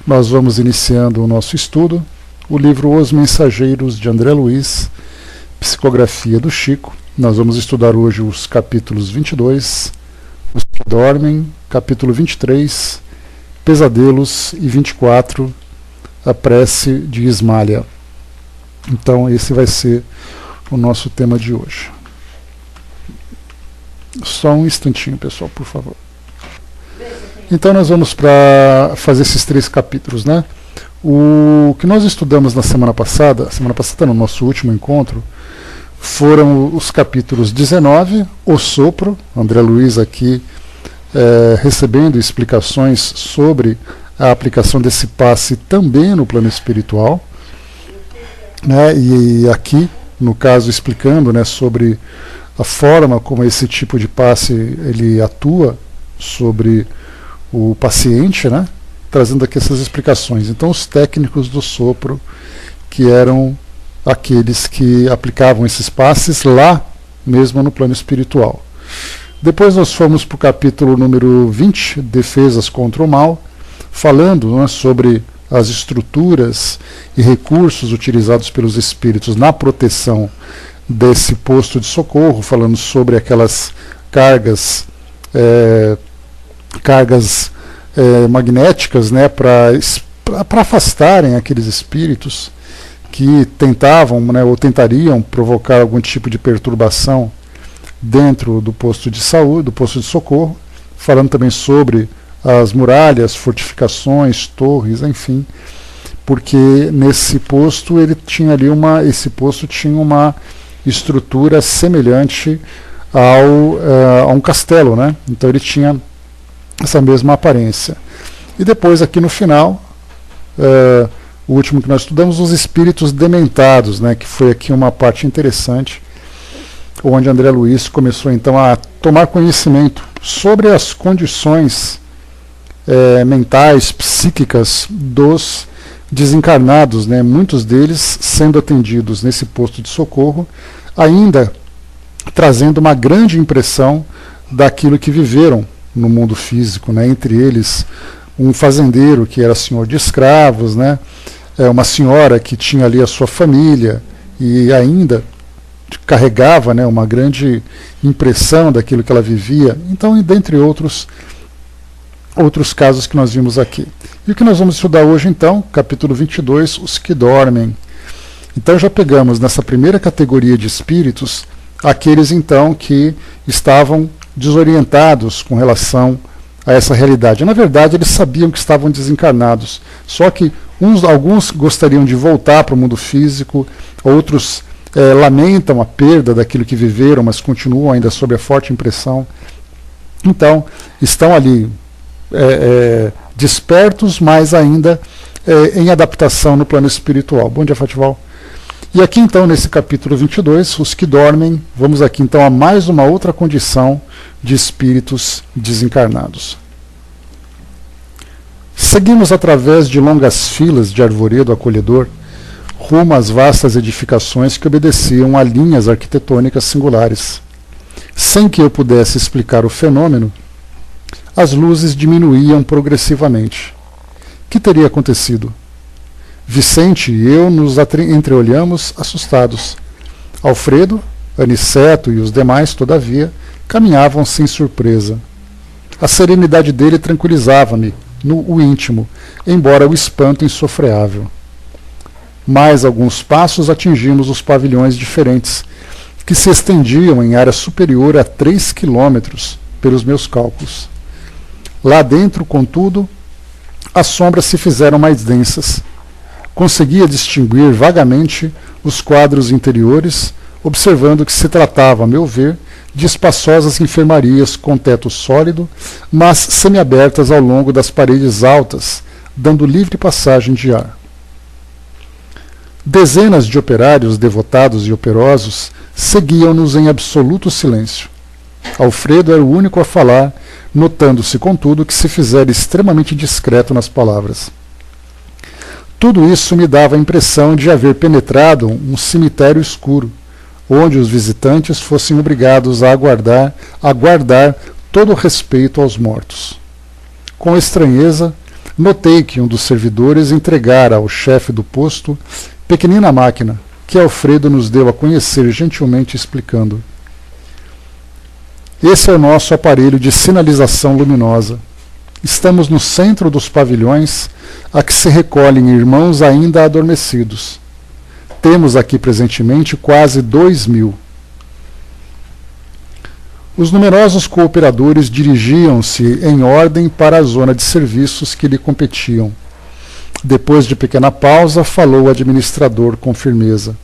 nós vamos iniciando o nosso estudo, o livro Os Mensageiros de André Luiz, psicografia do Chico. Nós vamos estudar hoje os capítulos 22, Os que Dormem, capítulo 23, Pesadelos, e 24, a prece de Ismália. Então esse vai ser o nosso tema de hoje. Só um instantinho, pessoal, por favor. Então nós vamos para fazer esses 3 capítulos, né? O que nós estudamos na semana passada no nosso último encontro, foram os capítulos 19, o sopro, André Luiz aqui recebendo explicações sobre a aplicação desse passe também no plano espiritual, né? E aqui, no caso, explicando, né, sobre a forma como esse tipo de passe ele atua sobre o paciente, né? Trazendo aqui essas explicações. Então, os técnicos do sopro, que eram aqueles que aplicavam esses passes lá mesmo no plano espiritual. Depois nós fomos para o capítulo número 20, Defesas contra o Mal, falando, né, sobre as estruturas e recursos utilizados pelos espíritos na proteção desse posto de socorro, falando sobre aquelas cargas magnéticas, né, para afastarem aqueles espíritos que tentavam, né, ou tentariam provocar algum tipo de perturbação dentro do posto de saúde, do posto de socorro, falando também sobre as muralhas, fortificações, torres, enfim, porque nesse posto esse posto tinha uma estrutura semelhante a um castelo, né? Então ele tinha essa mesma aparência. E depois aqui no final, o último que nós estudamos, os espíritos dementados, né, que foi aqui uma parte interessante, onde André Luiz começou então a tomar conhecimento sobre as condições mentais, psíquicas dos desencarnados, né, muitos deles sendo atendidos nesse posto de socorro, ainda trazendo uma grande impressão daquilo que viveram no mundo físico, né, entre eles um fazendeiro que era senhor de escravos, né, uma senhora que tinha ali a sua família e ainda carregava, né, uma grande impressão daquilo que ela vivia. Então, dentre outros casos que nós vimos aqui. E o que nós vamos estudar hoje, então, capítulo 22, Os que Dormem. Então já pegamos nessa primeira categoria de espíritos aqueles, então, que estavam desorientados com relação a essa realidade. Na verdade, eles sabiam que estavam desencarnados, só que alguns gostariam de voltar para o mundo físico, outros lamentam a perda daquilo que viveram, mas continuam ainda sob a forte impressão. Então, estão ali despertos, mas ainda em adaptação no plano espiritual. Bom dia, Fatival. E aqui então, nesse capítulo 22, Os que Dormem, vamos aqui então a mais uma outra condição de espíritos desencarnados. Seguimos através de longas filas de arvoredo acolhedor, rumo às vastas edificações que obedeciam a linhas arquitetônicas singulares. Sem que eu pudesse explicar o fenômeno, as luzes diminuíam progressivamente. Que teria acontecido? Vicente e eu nos entreolhamos assustados. Alfredo, Aniceto e os demais, todavia, caminhavam sem surpresa. A serenidade dele tranquilizava-me no íntimo, embora o espanto insofreável. Mais alguns passos atingimos os pavilhões diferentes, que se estendiam em área superior a 3 quilômetros, pelos meus cálculos. Lá dentro, contudo, as sombras se fizeram mais densas. Conseguia distinguir vagamente os quadros interiores, observando que se tratava, a meu ver, de espaçosas enfermarias com teto sólido, mas semiabertas ao longo das paredes altas, dando livre passagem de ar. Dezenas de operários devotados e operosos seguiam-nos em absoluto silêncio. Alfredo era o único a falar, notando-se, contudo, que se fizera extremamente discreto nas palavras. Tudo isso me dava a impressão de haver penetrado um cemitério escuro, onde os visitantes fossem obrigados a guardar todo o respeito aos mortos. Com estranheza, notei que um dos servidores entregara ao chefe do posto pequenina máquina, que Alfredo nos deu a conhecer gentilmente explicando. Esse é o nosso aparelho de sinalização luminosa. Estamos no centro dos pavilhões a que se recolhem irmãos ainda adormecidos. Temos aqui presentemente quase 2.000. Os numerosos cooperadores dirigiam-se em ordem para a zona de serviços que lhe competiam. Depois de pequena pausa, falou o administrador com firmeza.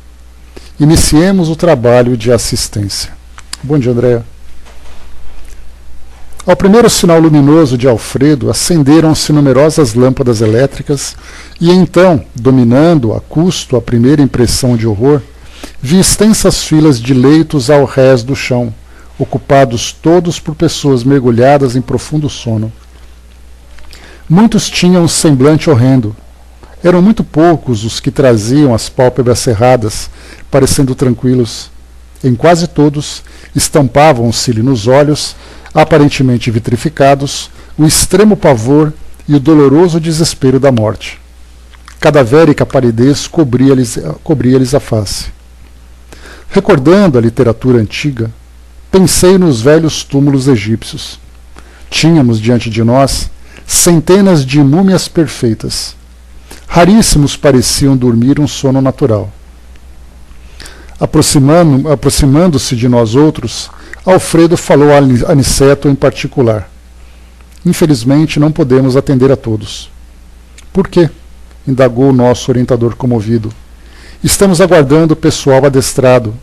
Iniciemos o trabalho de assistência. Bom dia, Andréa. Ao primeiro sinal luminoso de Alfredo, acenderam-se numerosas lâmpadas elétricas e então, dominando a custo a primeira impressão de horror, vi extensas filas de leitos ao rés do chão, ocupados todos por pessoas mergulhadas em profundo sono. Muitos tinham um semblante horrendo. Eram muito poucos os que traziam as pálpebras cerradas, parecendo tranquilos. Em quase todos, estampavam-se-lhe nos olhos, aparentemente vitrificados, o extremo pavor e o doloroso desespero da morte. Cadavérica palidez cobria-lhes a face. Recordando a literatura antiga, pensei nos velhos túmulos egípcios. Tínhamos diante de nós centenas de múmias perfeitas. Raríssimos pareciam dormir um sono natural. Aproximando-se de nós outros, Alfredo falou a Aniceto em particular. Infelizmente, não podemos atender a todos. Por quê? Indagou o nosso orientador comovido. Estamos aguardando o pessoal adestrado.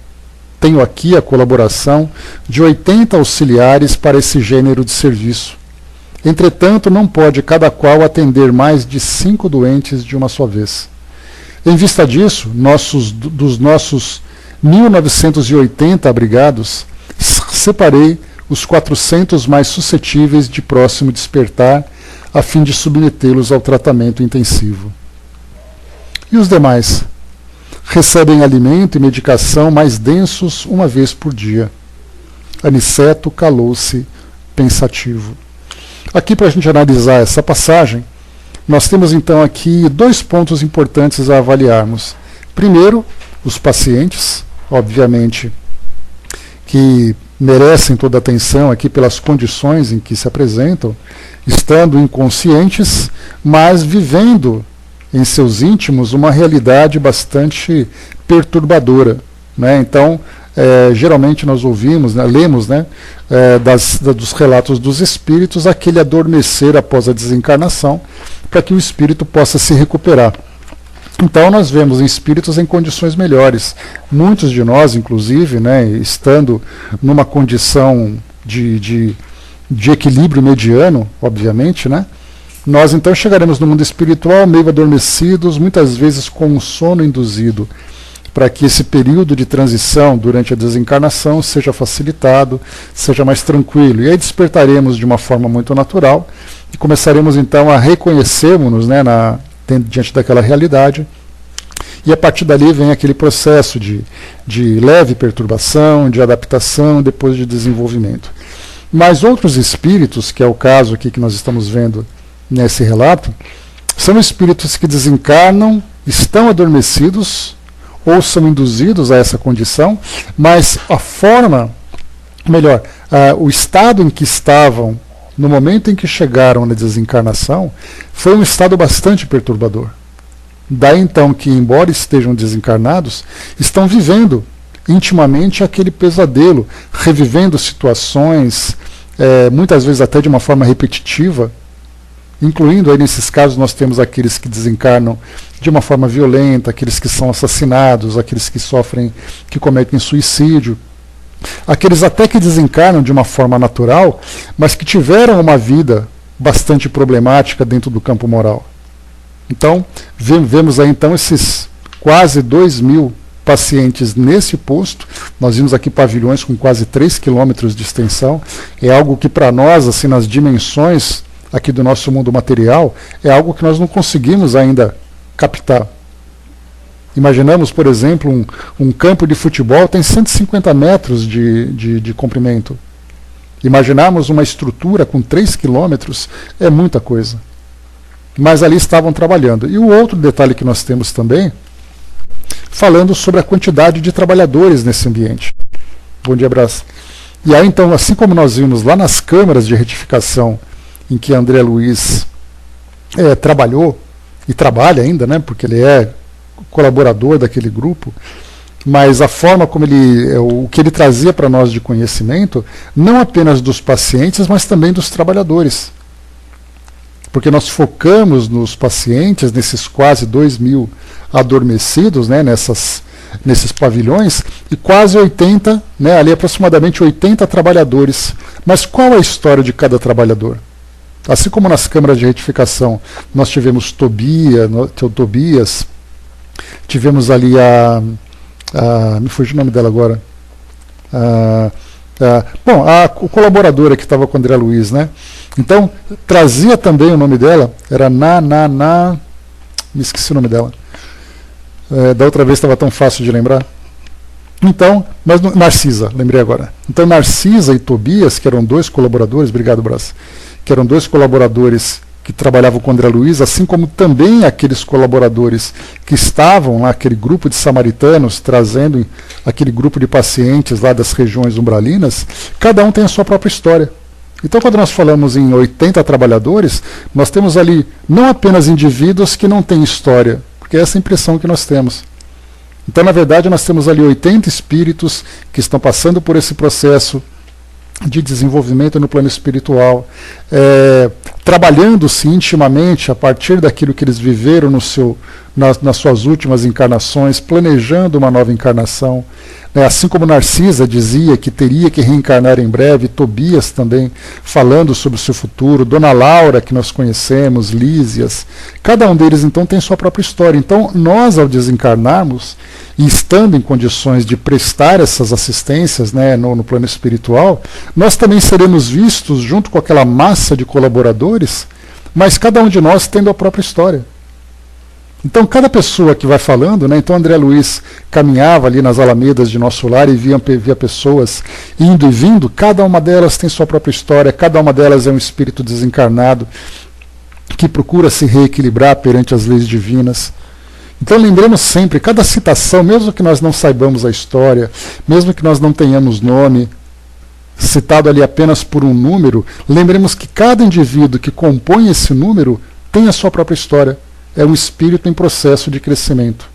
Tenho aqui a colaboração de 80 auxiliares para esse gênero de serviço. Entretanto, não pode cada qual atender mais de 5 doentes de uma só vez. Em vista disso, dos nossos 1.980 abrigados, separei os 400 mais suscetíveis de próximo despertar, a fim de submetê-los ao tratamento intensivo. E os demais? Recebem alimento e medicação mais densos uma vez por dia. Aniceto calou-se pensativo. Aqui, para a gente analisar essa passagem, nós temos então aqui 2 pontos importantes a avaliarmos. Primeiro, os pacientes, obviamente, que merecem toda a atenção aqui pelas condições em que se apresentam, estando inconscientes, mas vivendo em seus íntimos uma realidade bastante perturbadora, né? Então, geralmente nós ouvimos, né, lemos, né, dos relatos dos espíritos, aquele adormecer após a desencarnação, para que o espírito possa se recuperar. Então nós vemos espíritos em condições melhores. Muitos de nós, inclusive, né, estando numa condição de equilíbrio mediano, obviamente, né, nós então chegaremos no mundo espiritual meio adormecidos, muitas vezes com um sono induzido, para que esse período de transição durante a desencarnação seja facilitado, seja mais tranquilo. E aí despertaremos de uma forma muito natural e começaremos então a reconhecermos-nos, né, diante daquela realidade, e a partir dali vem aquele processo de leve perturbação, de adaptação, depois de desenvolvimento. Mas outros espíritos, que é o caso aqui que nós estamos vendo nesse relato, são espíritos que desencarnam, estão adormecidos ou são induzidos a essa condição, mas a forma, melhor, o estado em que estavam no momento em que chegaram na desencarnação, foi um estado bastante perturbador. Daí então que, embora estejam desencarnados, estão vivendo intimamente aquele pesadelo, revivendo situações, muitas vezes até de uma forma repetitiva, incluindo aí nesses casos nós temos aqueles que desencarnam de uma forma violenta, aqueles que são assassinados, aqueles que sofrem, que cometem suicídio, aqueles até que desencarnam de uma forma natural, mas que tiveram uma vida bastante problemática dentro do campo moral. Então, vemos aí então esses quase 2.000 pacientes nesse posto. Nós vimos aqui pavilhões com quase 3 quilômetros de extensão. É algo que para nós, assim, nas dimensões aqui do nosso mundo material, é algo que nós não conseguimos ainda captar. Imaginamos, por exemplo, um campo de futebol tem 150 metros de comprimento. Imaginarmos uma estrutura com 3 quilômetros é muita coisa. mas ali estavam trabalhando. E o outro detalhe que nós temos também, falando sobre a quantidade de trabalhadores nesse ambiente. Bom dia, Brás. E aí, então, assim como nós vimos lá nas câmaras de retificação, em que André Luiz trabalhou, e trabalha ainda, né, porque ele é colaborador daquele grupo, mas a forma como o que ele trazia para nós de conhecimento, não apenas dos pacientes, mas também dos trabalhadores. Porque nós focamos nos pacientes, nesses quase 2.000 adormecidos, né, nesses pavilhões, e quase 80, né, ali aproximadamente 80 trabalhadores. Mas qual é a história de cada trabalhador? Assim como nas câmaras de retificação, nós tivemos Tobias, tivemos ali me fugiu o nome dela agora. A colaboradora que estava com o André Luiz, né? Então, trazia também o nome dela, era me esqueci o nome dela. Da outra vez estava tão fácil de lembrar. Então, mas Narcisa, lembrei agora. Então, Narcisa e Tobias, que eram dois colaboradores, obrigado, Brás, que eram dois colaboradores que trabalhavam com o André Luiz, assim como também aqueles colaboradores que estavam lá, aquele grupo de samaritanos, trazendo aquele grupo de pacientes lá das regiões umbralinas, cada um tem a sua própria história. Então, quando nós falamos em 80 trabalhadores, nós temos ali não apenas indivíduos que não têm história, porque é essa a impressão que nós temos. Então, na verdade, nós temos ali 80 espíritos que estão passando por esse processo de desenvolvimento no plano espiritual, trabalhando-se intimamente a partir daquilo que eles viveram nas suas últimas encarnações, planejando uma nova encarnação. Assim como Narcisa dizia que teria que reencarnar em breve, Tobias também falando sobre o seu futuro, Dona Laura, que nós conhecemos, Lísias, cada um deles então tem sua própria história. Então nós, ao desencarnarmos e estando em condições de prestar essas assistências, né, no plano espiritual, nós também seremos vistos junto com aquela massa de colaboradores, mas cada um de nós tendo a própria história. Então, cada pessoa que vai falando, né, então André Luiz caminhava ali nas alamedas de nosso lar e via pessoas indo e vindo, cada uma delas tem sua própria história, cada uma delas é um espírito desencarnado que procura se reequilibrar perante as leis divinas. Então, lembremos sempre, cada citação, mesmo que nós não saibamos a história, mesmo que nós não tenhamos nome, citado ali apenas por um número, lembremos que cada indivíduo que compõe esse número tem a sua própria história. É um espírito em processo de crescimento.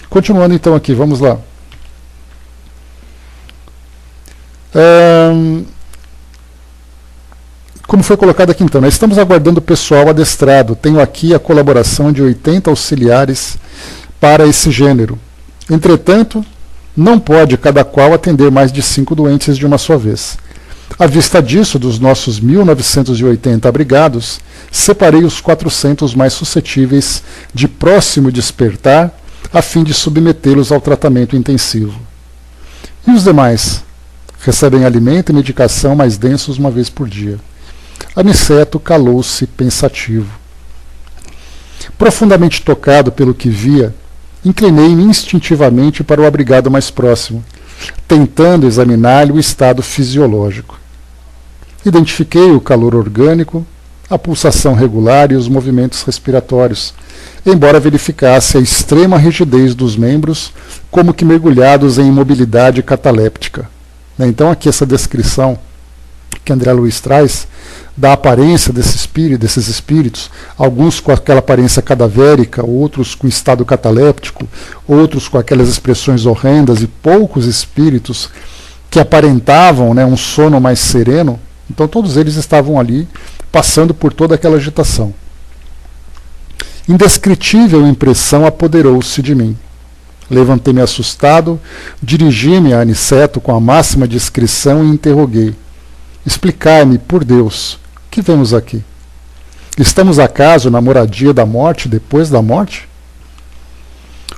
Continuando então aqui, vamos lá. Como foi colocado aqui então, nós estamos aguardando o pessoal adestrado. Tenho aqui a colaboração de 80 auxiliares para esse gênero. Entretanto, não pode cada qual atender mais de 5 doentes de uma só vez. À vista disso, dos nossos 1.980 abrigados, separei os 400 mais suscetíveis de próximo despertar, a fim de submetê-los ao tratamento intensivo. E os demais? Recebem alimento e medicação mais densos uma vez por dia. Aniceto calou-se pensativo. Profundamente tocado pelo que via, inclinei-me instintivamente para o abrigado mais próximo, tentando examinar-lhe o estado fisiológico. Identifiquei o calor orgânico, a pulsação regular e os movimentos respiratórios, embora verificasse a extrema rigidez dos membros, como que mergulhados em imobilidade cataléptica. Então, aqui essa descrição que André Luiz traz da aparência desses espíritos, alguns com aquela aparência cadavérica, outros com estado cataléptico, outros com aquelas expressões horrendas e poucos espíritos que aparentavam, né, um sono mais sereno. Então todos eles estavam ali passando por toda aquela agitação. Indescritível impressão apoderou-se de mim. Levantei-me assustado, dirigi-me a Aniceto com a máxima discrição e interroguei: explicai-me, por Deus, o que vemos aqui? Estamos acaso na moradia da morte depois da morte?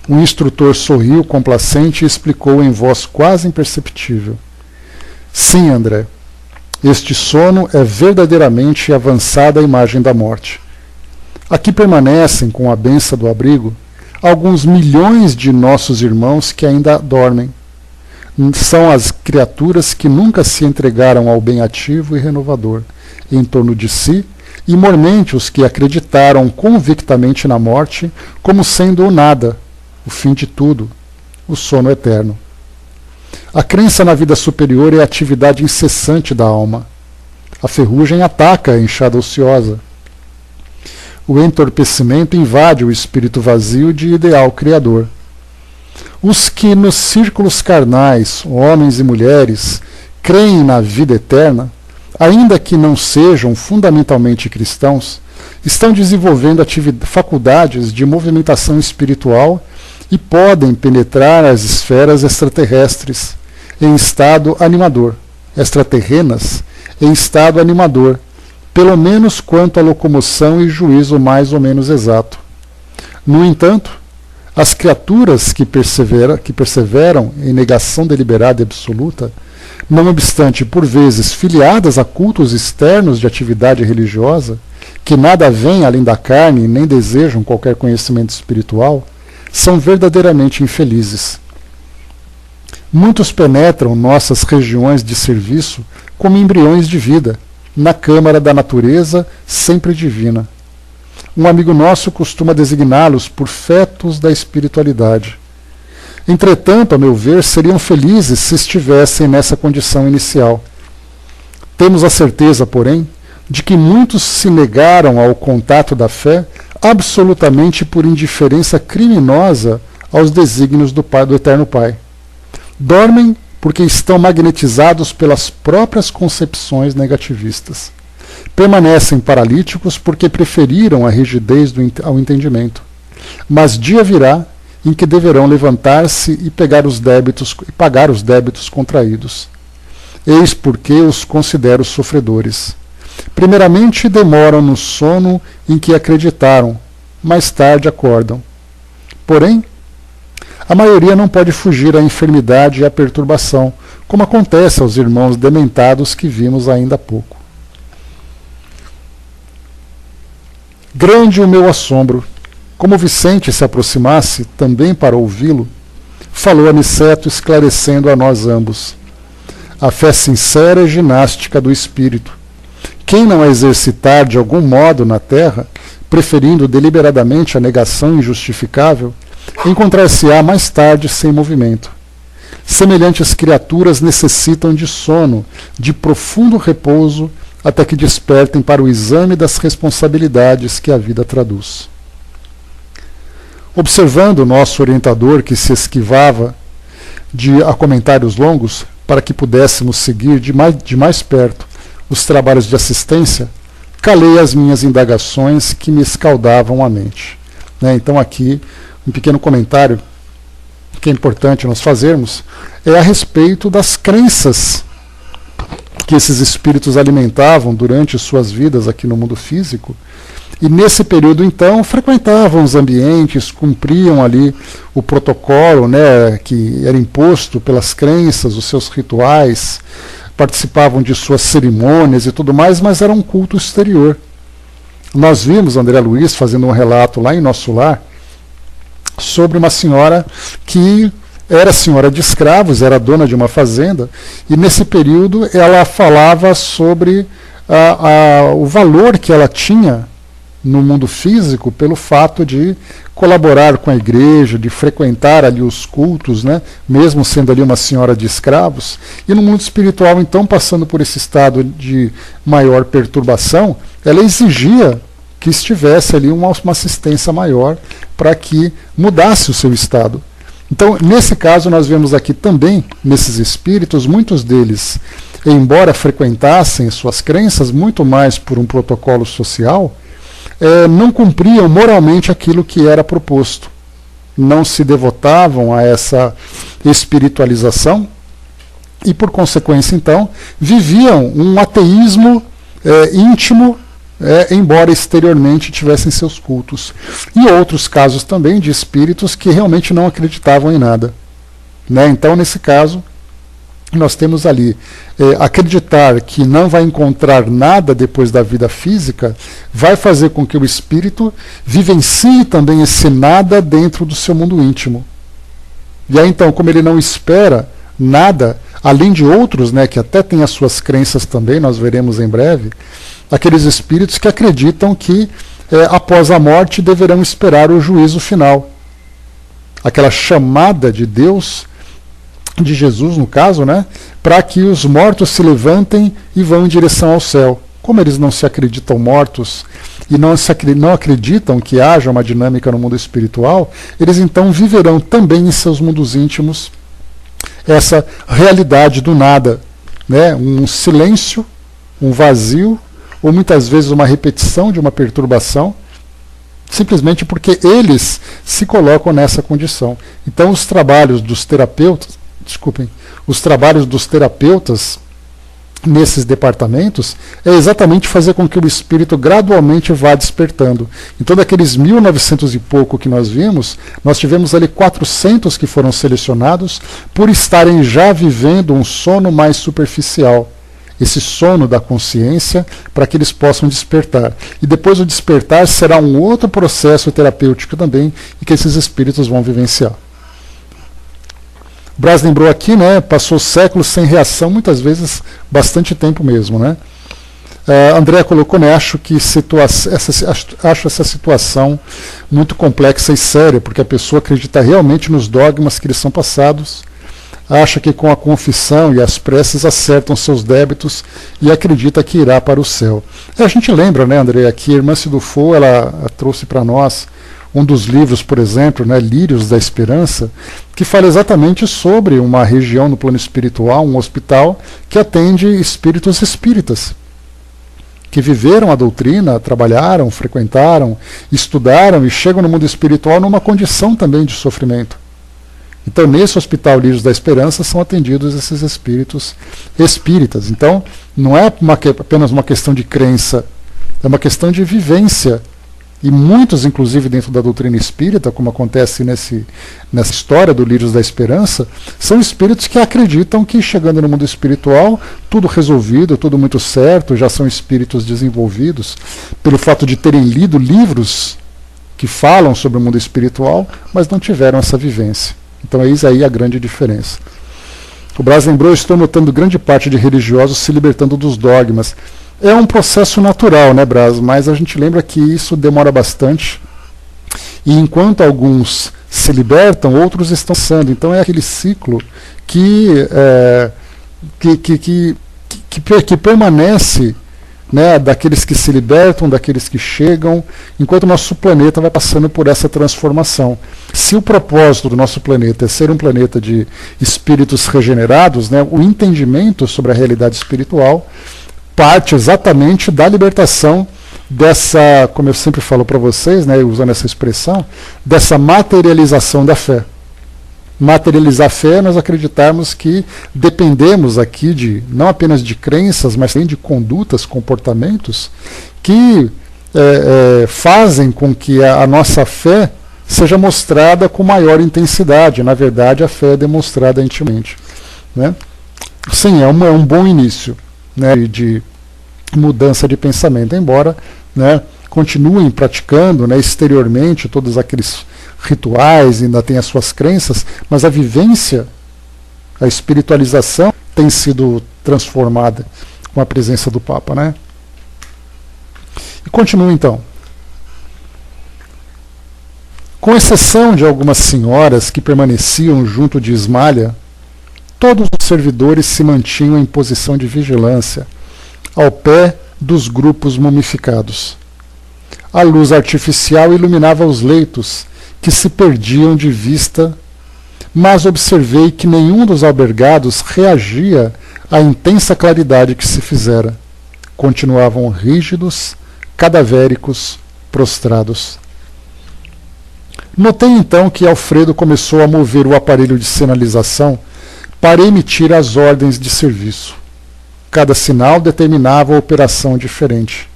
O instrutor sorriu complacente e explicou em voz quase imperceptível: sim, André, este sono é verdadeiramente avançada imagem da morte. Aqui permanecem, com a benção do abrigo, alguns milhões de nossos irmãos que ainda dormem. São as criaturas que nunca se entregaram ao bem ativo e renovador em torno de si e mormente os que acreditaram convictamente na morte como sendo o nada, o fim de tudo, o sono eterno. A crença na vida superior é a atividade incessante da alma. A ferrugem ataca a enxada ociosa. O entorpecimento invade o espírito vazio de ideal criador. Os que nos círculos carnais, homens e mulheres, creem na vida eterna, ainda que não sejam fundamentalmente cristãos, estão desenvolvendo faculdades de movimentação espiritual e podem penetrar as esferas extraterrestres em estado animador, extraterrenas em estado animador, pelo menos quanto à locomoção e juízo mais ou menos exato. No entanto, as criaturas que perseveram em negação deliberada e absoluta, não obstante por vezes filiadas a cultos externos de atividade religiosa, que nada veem além da carne e nem desejam qualquer conhecimento espiritual, são verdadeiramente infelizes. Muitos penetram nossas regiões de serviço como embriões de vida, na câmara da natureza sempre divina. Um amigo nosso costuma designá-los por fetos da espiritualidade. Entretanto, a meu ver, seriam felizes se estivessem nessa condição inicial. Temos a certeza, porém, de que muitos se negaram ao contato da fé absolutamente por indiferença criminosa aos desígnios do Eterno Pai. Dormem porque estão magnetizados pelas próprias concepções negativistas. Permanecem paralíticos porque preferiram a rigidez ao entendimento. Mas dia virá em que deverão levantar-se e pagar os débitos contraídos. Eis porque os considero sofredores. Primeiramente demoram no sono em que acreditaram, mais tarde acordam. Porém, a maioria não pode fugir à enfermidade e à perturbação, como acontece aos irmãos dementados que vimos ainda há pouco. Grande o meu assombro. Como Vicente se aproximasse, também para ouvi-lo, falou Aniceto, esclarecendo a nós ambos. A fé sincera é ginástica do espírito. Quem não a exercitar de algum modo na terra, preferindo deliberadamente a negação injustificável, encontrar-se-á mais tarde sem movimento. Semelhantes criaturas necessitam de sono, de profundo repouso, até que despertem para o exame das responsabilidades que a vida traduz. Observando o nosso orientador, que se esquivava a comentários longos, para que pudéssemos seguir de mais perto os trabalhos de assistência, calei as minhas indagações que me escaldavam a mente. Então aqui, um pequeno comentário que é importante nós fazermos é a respeito das crenças que esses espíritos alimentavam durante suas vidas aqui no mundo físico. E nesse período, então, frequentavam os ambientes, cumpriam ali o protocolo, que era imposto pelas crenças, os seus rituais, participavam de suas cerimônias e tudo mais, mas era um culto exterior. Nós vimos André Luiz fazendo um relato lá em nosso lar sobre uma senhora que era senhora de escravos, era dona de uma fazenda, e nesse período ela falava sobre o valor que ela tinha no mundo físico pelo fato de colaborar com a igreja, de frequentar ali os cultos, mesmo sendo ali uma senhora de escravos, e no mundo espiritual, então, passando por esse estado de maior perturbação, ela exigia que estivesse ali uma assistência maior para que mudasse o seu estado. Então, nesse caso, nós vemos aqui também, nesses espíritos, muitos deles, embora frequentassem suas crenças muito mais por um protocolo social, não cumpriam moralmente aquilo que era proposto. Não se devotavam a essa espiritualização e, por consequência, então, viviam um ateísmo íntimo, embora exteriormente tivessem seus cultos. E outros casos também de espíritos que realmente não acreditavam em nada. Então, nesse caso, nós temos ali acreditar que não vai encontrar nada depois da vida física, vai fazer com que o espírito vivencie também esse nada dentro do seu mundo íntimo. E aí então, como ele não espera nada, além de outros, que até têm as suas crenças também, nós veremos em breve, aqueles espíritos que acreditam que após a morte deverão esperar o juízo final. Aquela chamada de Deus, de Jesus no caso, né, para que os mortos se levantem e vão em direção ao céu. Como eles não se acreditam mortos e não acreditam que haja uma dinâmica no mundo espiritual, eles então viverão também em seus mundos íntimos essa realidade do nada, né, um silêncio, um vazio, ou muitas vezes uma repetição de uma perturbação, simplesmente porque eles se colocam nessa condição. Então os trabalhos dos terapeutas, nesses departamentos é exatamente fazer com que o espírito gradualmente vá despertando. Então daqueles 1900 e pouco que nós vimos, nós tivemos ali 400 que foram selecionados por estarem já vivendo um sono mais superficial. Esse sono da consciência, para que eles possam despertar. E depois o despertar será um outro processo terapêutico também, e que esses espíritos vão vivenciar. O Braz lembrou aqui, né, passou séculos sem reação, muitas vezes bastante tempo mesmo. Né? André colocou, né, acho essa situação muito complexa e séria, porque a pessoa acredita realmente nos dogmas que lhes são passados, acha que com a confissão e as preces acertam seus débitos e acredita que irá para o céu. A gente lembra, né, André, que a irmã Cidufo, ela trouxe para nós um dos livros, por exemplo, né, Lírios da Esperança, que fala exatamente sobre uma região no plano espiritual, um hospital, que atende espíritos espíritas, que viveram a doutrina, trabalharam, frequentaram, estudaram e chegam no mundo espiritual numa condição também de sofrimento. Então, nesse Hospital Lírios da Esperança são atendidos esses espíritos espíritas. Então, não é apenas uma questão de crença, é uma questão de vivência. E muitos, inclusive dentro da doutrina espírita, como acontece nessa história do Lírios da Esperança, são espíritos que acreditam que chegando no mundo espiritual, tudo resolvido, tudo muito certo, já são espíritos desenvolvidos, pelo fato de terem lido livros que falam sobre o mundo espiritual, mas não tiveram essa vivência. Então eis aí a grande diferença. O Braz lembrou, estou notando grande parte de religiosos se libertando dos dogmas. É um processo natural, né, Braz? Mas a gente lembra que isso demora bastante. E enquanto alguns se libertam, outros estão sendo. Então é aquele ciclo que permanece, né, daqueles que se libertam, daqueles que chegam, enquanto o nosso planeta vai passando por essa transformação. Se o propósito do nosso planeta é ser um planeta de espíritos regenerados, né, o entendimento sobre a realidade espiritual parte exatamente da libertação dessa, como eu sempre falo para vocês, né, usando essa expressão, dessa materialização da fé. Materializar a fé é nós acreditarmos que dependemos aqui não apenas de crenças, mas também de condutas, comportamentos que fazem com que a nossa fé seja mostrada com maior intensidade. Na verdade, a fé é demonstrada intimamente. Né? Sim, é um bom início, né, de mudança de pensamento, embora, né, continuem praticando, né, exteriormente todos aqueles rituais, ainda tem as suas crenças, mas a vivência, a espiritualização tem sido transformada com a presença do Papa, né? E continua então. Com exceção de algumas senhoras que permaneciam junto de Ismalha, todos os servidores se mantinham em posição de vigilância, ao pé dos grupos mumificados. A luz artificial iluminava os leitos, que se perdiam de vista, mas observei que nenhum dos albergados reagia à intensa claridade que se fizera. Continuavam rígidos, cadavéricos, prostrados. Notei então que Alfredo começou a mover o aparelho de sinalização para emitir as ordens de serviço. Cada sinal determinava a operação diferente.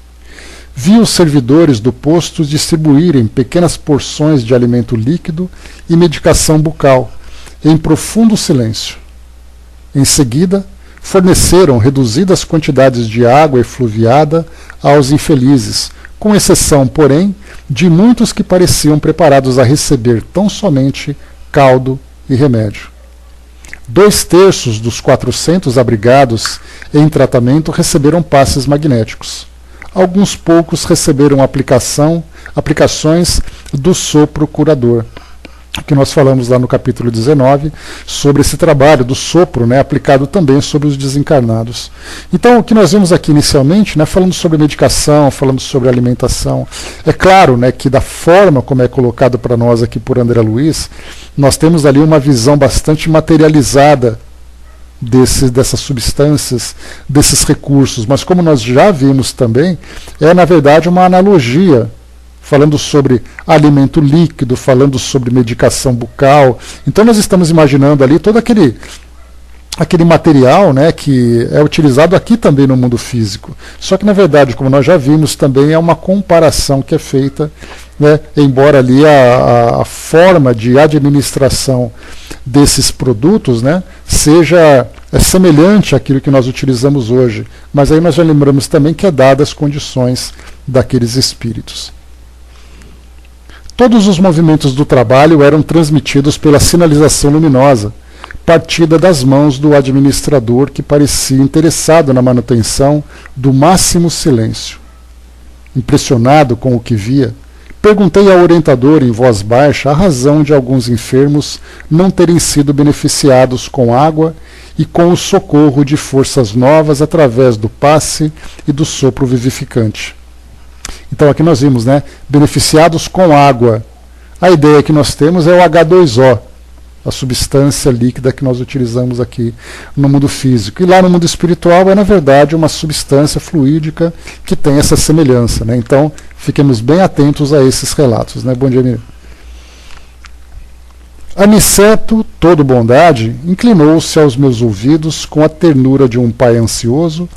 Vi os servidores do posto distribuírem pequenas porções de alimento líquido e medicação bucal, em profundo silêncio. Em seguida, forneceram reduzidas quantidades de água efluviada aos infelizes, com exceção, porém, de muitos que pareciam preparados a receber tão somente caldo e remédio. 2/3 dos 400 abrigados em tratamento receberam passes magnéticos. alguns poucos receberam aplicações do sopro curador, que nós falamos lá no capítulo 19, sobre esse trabalho do sopro, né, aplicado também sobre os desencarnados. Então, o que nós vimos aqui inicialmente, né, falando sobre medicação, falando sobre alimentação, é claro, né, que da forma como é colocado para nós aqui por André Luiz, nós temos ali uma visão bastante materializada dessas substâncias, desses recursos, mas como nós já vimos também, é na verdade uma analogia, falando sobre alimento líquido, falando sobre medicação bucal. Então nós estamos imaginando ali todo aquele material, né, que é utilizado aqui também no mundo físico. Só que na verdade, como nós já vimos, também é uma comparação que é feita, né, embora ali a forma de administração desses produtos, né, seja semelhante àquilo que nós utilizamos hoje. Mas aí nós já lembramos também que é dadas as condições daqueles espíritos. Todos os movimentos do trabalho eram transmitidos pela sinalização luminosa, partida das mãos do administrador, que parecia interessado na manutenção do máximo silêncio. Impressionado com o que via, perguntei ao orientador em voz baixa a razão de alguns enfermos não terem sido beneficiados com água e com o socorro de forças novas através do passe e do sopro vivificante. Então aqui nós vimos, né, beneficiados com água. A ideia que nós temos é o H2O, a substância líquida que nós utilizamos aqui no mundo físico. E lá no mundo espiritual é, na verdade, uma substância fluídica que tem essa semelhança, né? Então, fiquemos bem atentos a esses relatos, né? Bom dia, Miriam. Aniceto, todo bondade, inclinou-se aos meus ouvidos com a ternura de um pai ansioso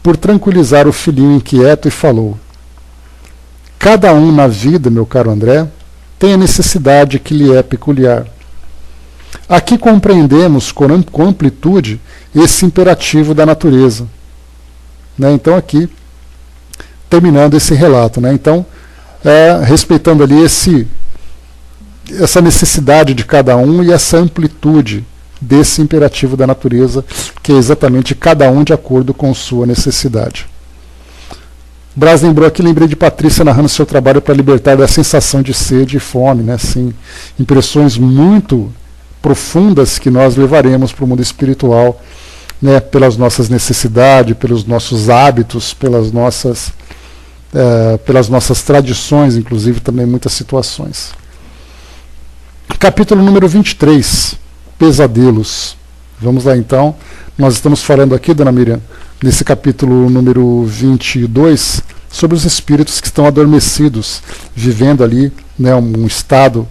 por tranquilizar o filhinho inquieto e falou: cada um na vida, meu caro André, tem a necessidade que lhe é peculiar. Aqui compreendemos com amplitude esse imperativo da natureza. Né? Então aqui, terminando esse relato, né? Então, respeitando ali essa necessidade de cada um e essa amplitude desse imperativo da natureza, que é exatamente cada um de acordo com sua necessidade. Braz lembrou aqui, lembrei de Patrícia narrando seu trabalho para libertar da sensação de sede e fome, né? Assim, impressões muito profundas que nós levaremos para o mundo espiritual, né? Pelas nossas necessidades, pelos nossos hábitos, pelas nossas tradições, inclusive também muitas situações. Capítulo número 23, Pesadelos. Vamos lá então, nós estamos falando aqui, dona Miriam, nesse capítulo número 22, sobre os espíritos que estão adormecidos, vivendo ali, né, um estado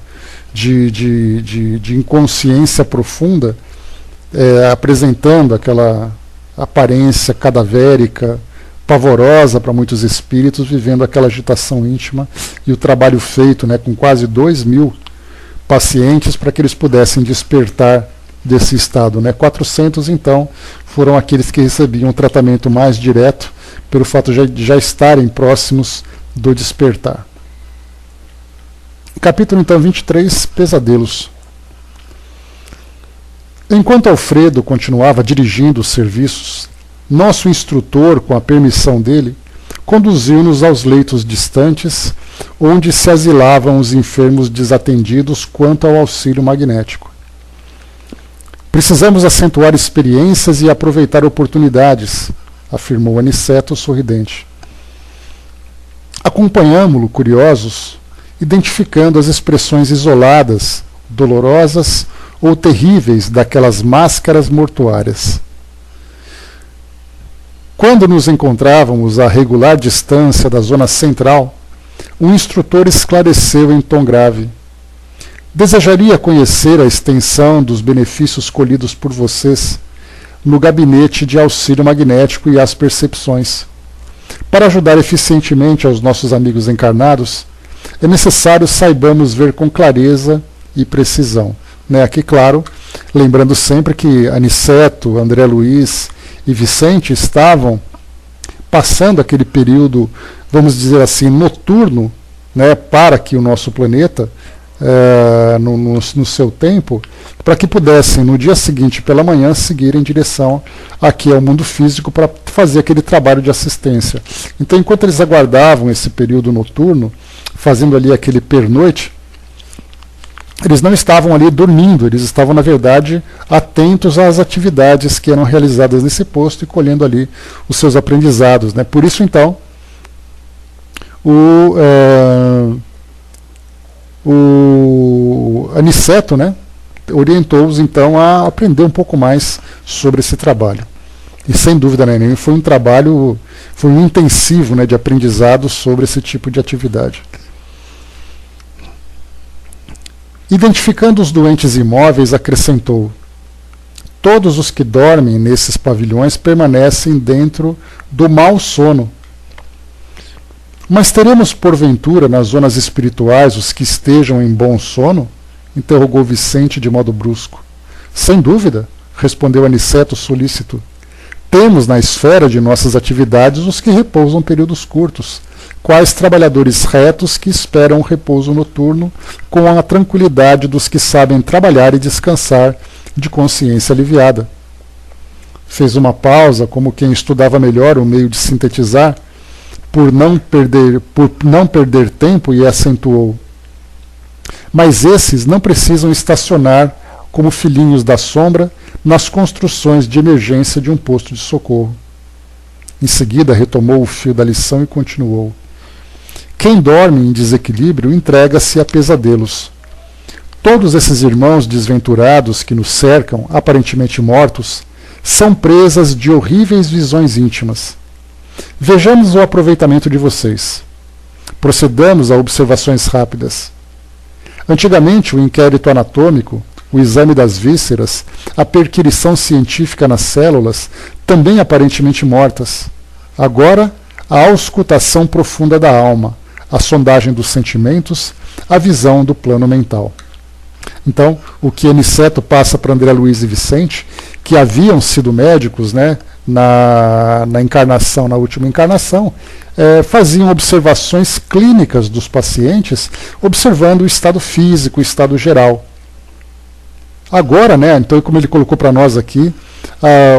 de inconsciência profunda, apresentando aquela aparência cadavérica, pavorosa para muitos espíritos, vivendo aquela agitação íntima, e o trabalho feito, né, com quase 2.000 pacientes para que eles pudessem despertar desse estado, né? 400, então, foram aqueles que recebiam um tratamento mais direto, pelo fato de já estarem próximos do despertar. Capítulo, então, 23, Pesadelos. Enquanto Alfredo continuava dirigindo os serviços, nosso instrutor, com a permissão dele, conduziu-nos aos leitos distantes, onde se asilavam os enfermos desatendidos quanto ao auxílio magnético. Precisamos acentuar experiências e aproveitar oportunidades, afirmou Aniceto sorridente. Acompanhámo-lo, curiosos, identificando as expressões isoladas, dolorosas ou terríveis daquelas máscaras mortuárias. Quando nos encontrávamos a regular distância da zona central, um instrutor esclareceu em tom grave: desejaria conhecer a extensão dos benefícios colhidos por vocês no gabinete de auxílio magnético e as percepções. Para ajudar eficientemente aos nossos amigos encarnados, é necessário saibamos ver com clareza e precisão. Né? Aqui, claro, lembrando sempre que Aniceto, André Luiz e Vicente estavam passando aquele período, vamos dizer assim, noturno, né, para que o nosso planeta, no seu tempo, para que pudessem, no dia seguinte, pela manhã, seguir em direção aqui ao mundo físico para fazer aquele trabalho de assistência. Então, enquanto eles aguardavam esse período noturno, fazendo ali aquele pernoite, eles não estavam ali dormindo, eles estavam, na verdade, atentos às atividades que eram realizadas nesse posto e colhendo ali os seus aprendizados, né? Por isso, então, o Aniceto, né, orientou-os então a aprender um pouco mais sobre esse trabalho. E sem dúvida nenhuma foi um trabalho, foi um intensivo, né, de aprendizado sobre esse tipo de atividade. Identificando os doentes imóveis, acrescentou: todos os que dormem nesses pavilhões permanecem dentro do mau sono. Mas teremos porventura nas zonas espirituais os que estejam em bom sono? Interrogou Vicente de modo brusco. Sem dúvida, respondeu Aniceto solícito. Temos na esfera de nossas atividades os que repousam períodos curtos, quais trabalhadores retos que esperam o repouso noturno com a tranquilidade dos que sabem trabalhar e descansar de consciência aliviada. Fez uma pausa, como quem estudava melhor o meio de sintetizar, por não perder tempo, e acentuou: mas esses não precisam estacionar como filhinhos da sombra nas construções de emergência de um posto de socorro. Em seguida retomou o fio da lição e continuou: quem dorme em desequilíbrio entrega-se a pesadelos. Todos esses irmãos desventurados que nos cercam, aparentemente mortos, são presas de horríveis visões íntimas. Vejamos o aproveitamento de vocês. Procedamos a observações rápidas. Antigamente, o inquérito anatômico, o exame das vísceras, a perquisição científica nas células, também aparentemente mortas. Agora, a auscultação profunda da alma, a sondagem dos sentimentos, a visão do plano mental. Então, o que Aniceto passa para André Luiz e Vicente, que haviam sido médicos, né, na encarnação, na última encarnação, faziam observações clínicas dos pacientes, observando o estado físico, o estado geral. Agora, né, então, como ele colocou para nós aqui,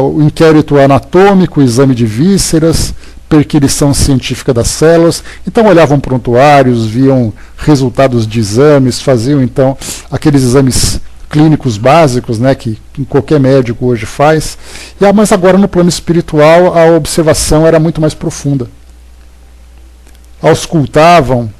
o inquérito anatômico, o exame de vísceras, perquisição científica das células, então olhavam prontuários, viam resultados de exames, faziam então aqueles exames clínicos básicos, né, que qualquer médico hoje faz, mas agora no plano espiritual a observação era muito mais profunda. Auscultavam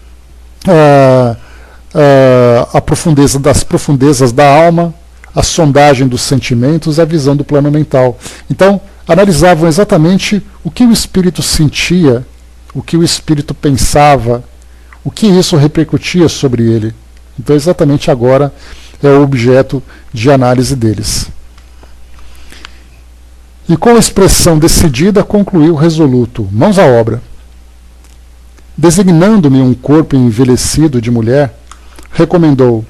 a profundeza das profundezas da alma, a sondagem dos sentimentos, a visão do plano mental. Então, analisavam exatamente o que o espírito sentia, o que o espírito pensava, o que isso repercutia sobre ele. Então, exatamente agora é o objeto de análise deles. E com a expressão decidida, concluiu resoluto: mãos à obra. Designando-me um corpo envelhecido de mulher, recomendou: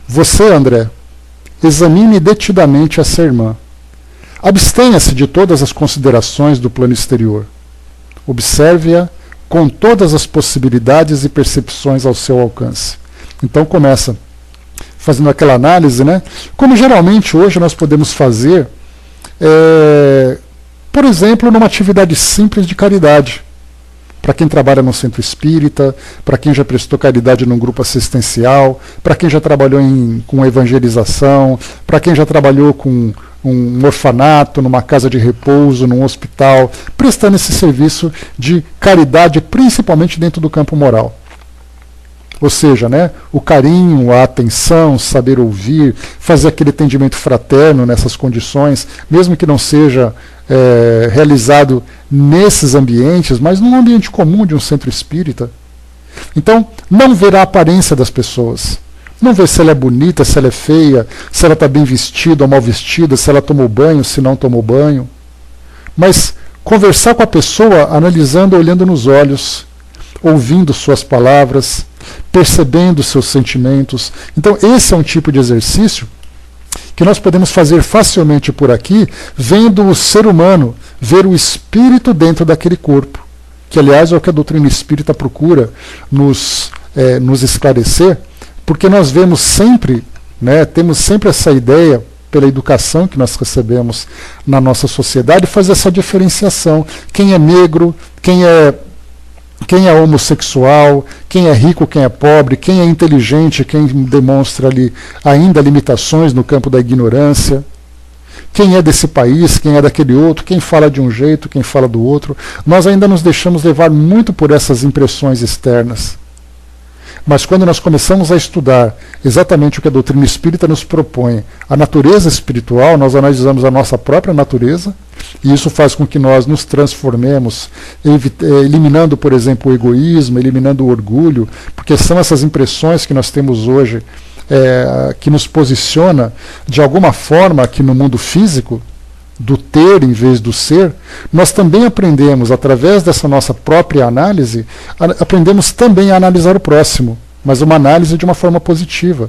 você, André, examine detidamente essa irmã. Abstenha-se de todas as considerações do plano exterior. Observe-a com todas as possibilidades e percepções ao seu alcance. Então começa fazendo aquela análise, né? Como geralmente hoje nós podemos fazer, por exemplo, numa atividade simples de caridade. Para quem trabalha no centro espírita, para quem já prestou caridade num grupo assistencial, para quem já trabalhou com evangelização, para quem já trabalhou com um orfanato, numa casa de repouso, num hospital, prestando esse serviço de caridade, principalmente dentro do campo moral. Ou seja, né, o carinho, a atenção, saber ouvir, fazer aquele atendimento fraterno nessas condições, mesmo que não seja realizado nesses ambientes, mas num ambiente comum de um centro espírita. Então, não ver a aparência das pessoas. Não ver se ela é bonita, se ela é feia, se ela está bem vestida ou mal vestida, se ela tomou banho, se não tomou banho. Mas conversar com a pessoa analisando, olhando nos olhos, ouvindo suas palavras, percebendo seus sentimentos. Então, esse é um tipo de exercício que nós podemos fazer facilmente por aqui, vendo o ser humano, ver o espírito dentro daquele corpo, que aliás é o que a doutrina espírita procura nos esclarecer, porque nós vemos sempre, né? Temos sempre essa ideia, pela educação que nós recebemos na nossa sociedade, fazer essa diferenciação. Quem é negro, quem é homossexual, quem é rico, quem é pobre, quem é inteligente, quem demonstra ali ainda limitações no campo da ignorância, quem é desse país, quem é daquele outro, quem fala de um jeito, quem fala do outro. Nós ainda nos deixamos levar muito por essas impressões externas. Mas quando nós começamos a estudar exatamente o que a doutrina espírita nos propõe, a natureza espiritual, nós analisamos a nossa própria natureza, e isso faz com que nós nos transformemos, eliminando, por exemplo, o egoísmo, eliminando o orgulho, porque são essas impressões que nós temos hoje que nos posiciona de alguma forma aqui no mundo físico, do ter em vez do ser. Nós também aprendemos, através dessa nossa própria análise, aprendemos também a analisar o próximo, mas uma análise de uma forma positiva.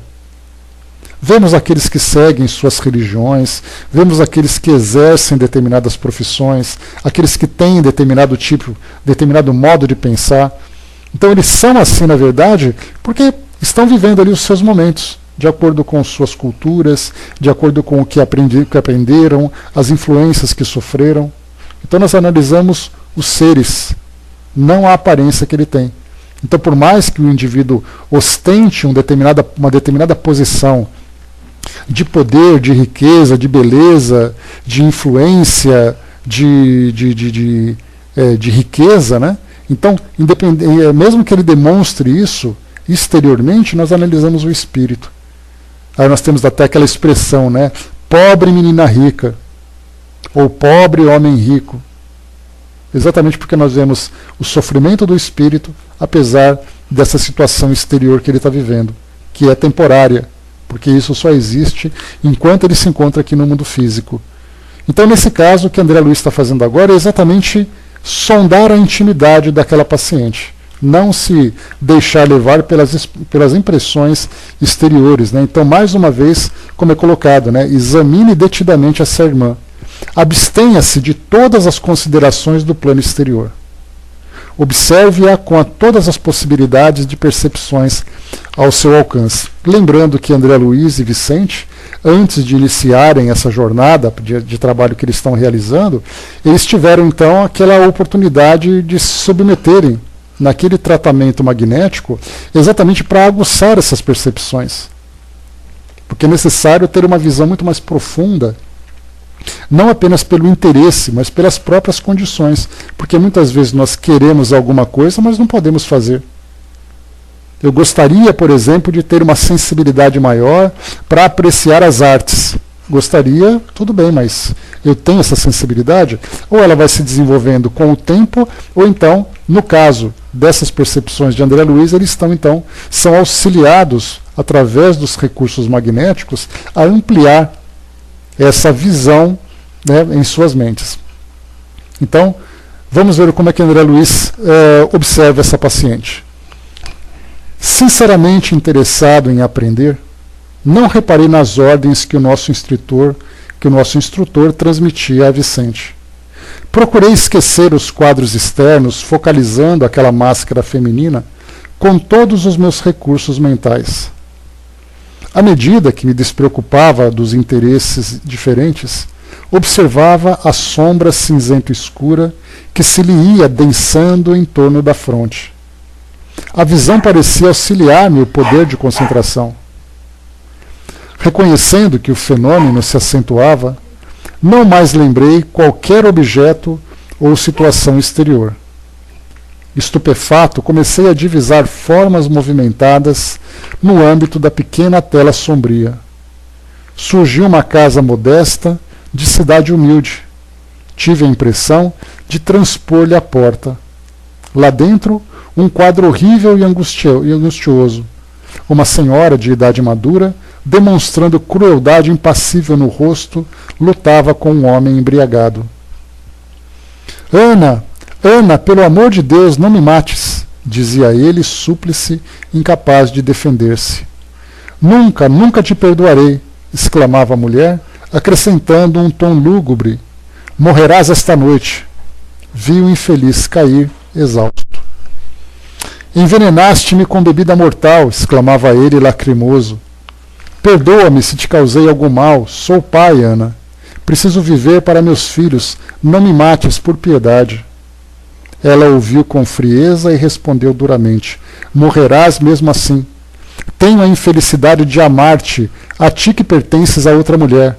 Vemos aqueles que seguem suas religiões, vemos aqueles que exercem determinadas profissões, aqueles que têm determinado tipo, determinado modo de pensar. Então eles são assim, na verdade, porque estão vivendo ali os seus momentos, de acordo com suas culturas, de acordo com o que aprenderam, as influências que sofreram. Então nós analisamos os seres, não a aparência que ele tem. Então, por mais que o indivíduo ostente uma determinada posição de poder, de riqueza, de beleza, de influência, de riqueza, né? Então, mesmo que ele demonstre isso exteriormente, nós analisamos o espírito. Aí nós temos até aquela expressão, né? Pobre menina rica, ou pobre homem rico. Exatamente porque nós vemos o sofrimento do espírito, apesar dessa situação exterior que ele está vivendo, que é temporária, porque isso só existe enquanto ele se encontra aqui no mundo físico. Então, nesse caso, o que André Luiz está fazendo agora é exatamente sondar a intimidade daquela paciente. Não se deixar levar pelas impressões exteriores, né? Então, mais uma vez, como é colocado, né? Examine detidamente essa irmã. Abstenha-se de todas as considerações do plano exterior. Observe-a com todas as possibilidades de percepções ao seu alcance. Lembrando que André Luiz e Vicente, antes de iniciarem essa jornada de trabalho que eles estão realizando, eles tiveram então aquela oportunidade de se submeterem naquele tratamento magnético, exatamente para aguçar essas percepções. Porque é necessário ter uma visão muito mais profunda, não apenas pelo interesse, mas pelas próprias condições. Porque muitas vezes nós queremos alguma coisa, mas não podemos fazer. Eu gostaria, por exemplo, de ter uma sensibilidade maior para apreciar as artes. Gostaria, tudo bem, mas eu tenho essa sensibilidade? Ou ela vai se desenvolvendo com o tempo, ou então, no caso dessas percepções de André Luiz, eles são auxiliados, através dos recursos magnéticos, a ampliar essa visão, né, em suas mentes. Então, vamos ver como é que André Luiz observa essa paciente. Sinceramente interessado em aprender, não reparei nas ordens que o nosso instrutor transmitia a Vicente. Procurei esquecer os quadros externos, focalizando aquela máscara feminina com todos os meus recursos mentais. À medida que me despreocupava dos interesses diferentes, observava a sombra cinzento escura que se lhe ia densando em torno da fronte. A visão parecia auxiliar-me o poder de concentração. Reconhecendo que o fenômeno se acentuava, não mais lembrei qualquer objeto ou situação exterior. Estupefato, comecei a divisar formas movimentadas no âmbito da pequena tela sombria. Surgiu uma casa modesta, de cidade humilde. Tive a impressão de transpor-lhe a porta. Lá dentro, um quadro horrível e angustioso. Uma senhora de idade madura, demonstrando crueldade impassível no rosto, lutava com um homem embriagado. Ana, Ana, pelo amor de Deus, não me mates, dizia ele, súplice, incapaz de defender-se. Nunca, nunca te perdoarei, exclamava a mulher, acrescentando um tom lúgubre. Morrerás esta noite. Vi o infeliz cair, exausto. Envenenaste-me com bebida mortal, exclamava ele, lacrimoso. Perdoa-me se te causei algum mal. Sou pai, Ana. Preciso viver para meus filhos. Não me mates por piedade. Ela ouviu com frieza e respondeu duramente: morrerás mesmo assim. Tenho a infelicidade de amar-te, a ti que pertences a outra mulher.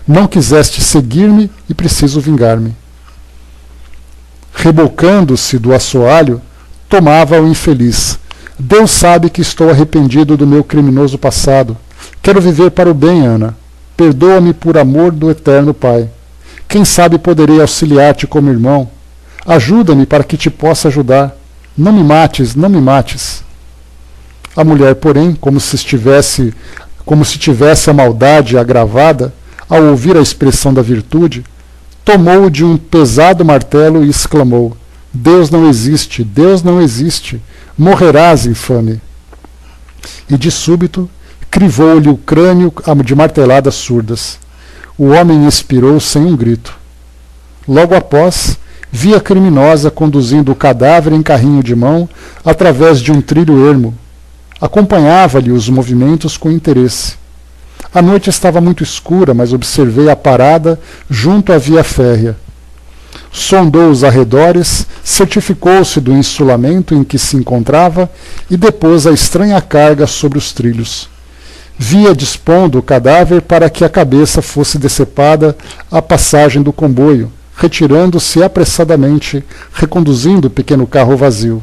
Não quiseste seguir-me e preciso vingar-me. Rebocando-se do assoalho, tomava o infeliz. Deus sabe que estou arrependido do meu criminoso passado. Quero viver para o bem, Ana. Perdoa-me por amor do eterno Pai. Quem sabe poderei auxiliar-te como irmão. Ajuda-me para que te possa ajudar. Não me mates, não me mates. A mulher, porém, como se tivesse a maldade agravada, ao ouvir a expressão da virtude, tomou de um pesado martelo e exclamou: Deus não existe, Deus não existe. Morrerás, infame. E de súbito crivou-lhe o crânio de marteladas surdas. O homem expirou sem um grito. Logo após, vi a criminosa conduzindo o cadáver em carrinho de mão através de um trilho ermo. Acompanhava-lhe os movimentos com interesse. A noite estava muito escura, mas observei a parada junto à via férrea. Sondou os arredores, certificou-se do insulamento em que se encontrava e depôs a estranha carga sobre os trilhos. Via dispondo o cadáver para que a cabeça fosse decepada à passagem do comboio, retirando-se apressadamente, reconduzindo o pequeno carro vazio.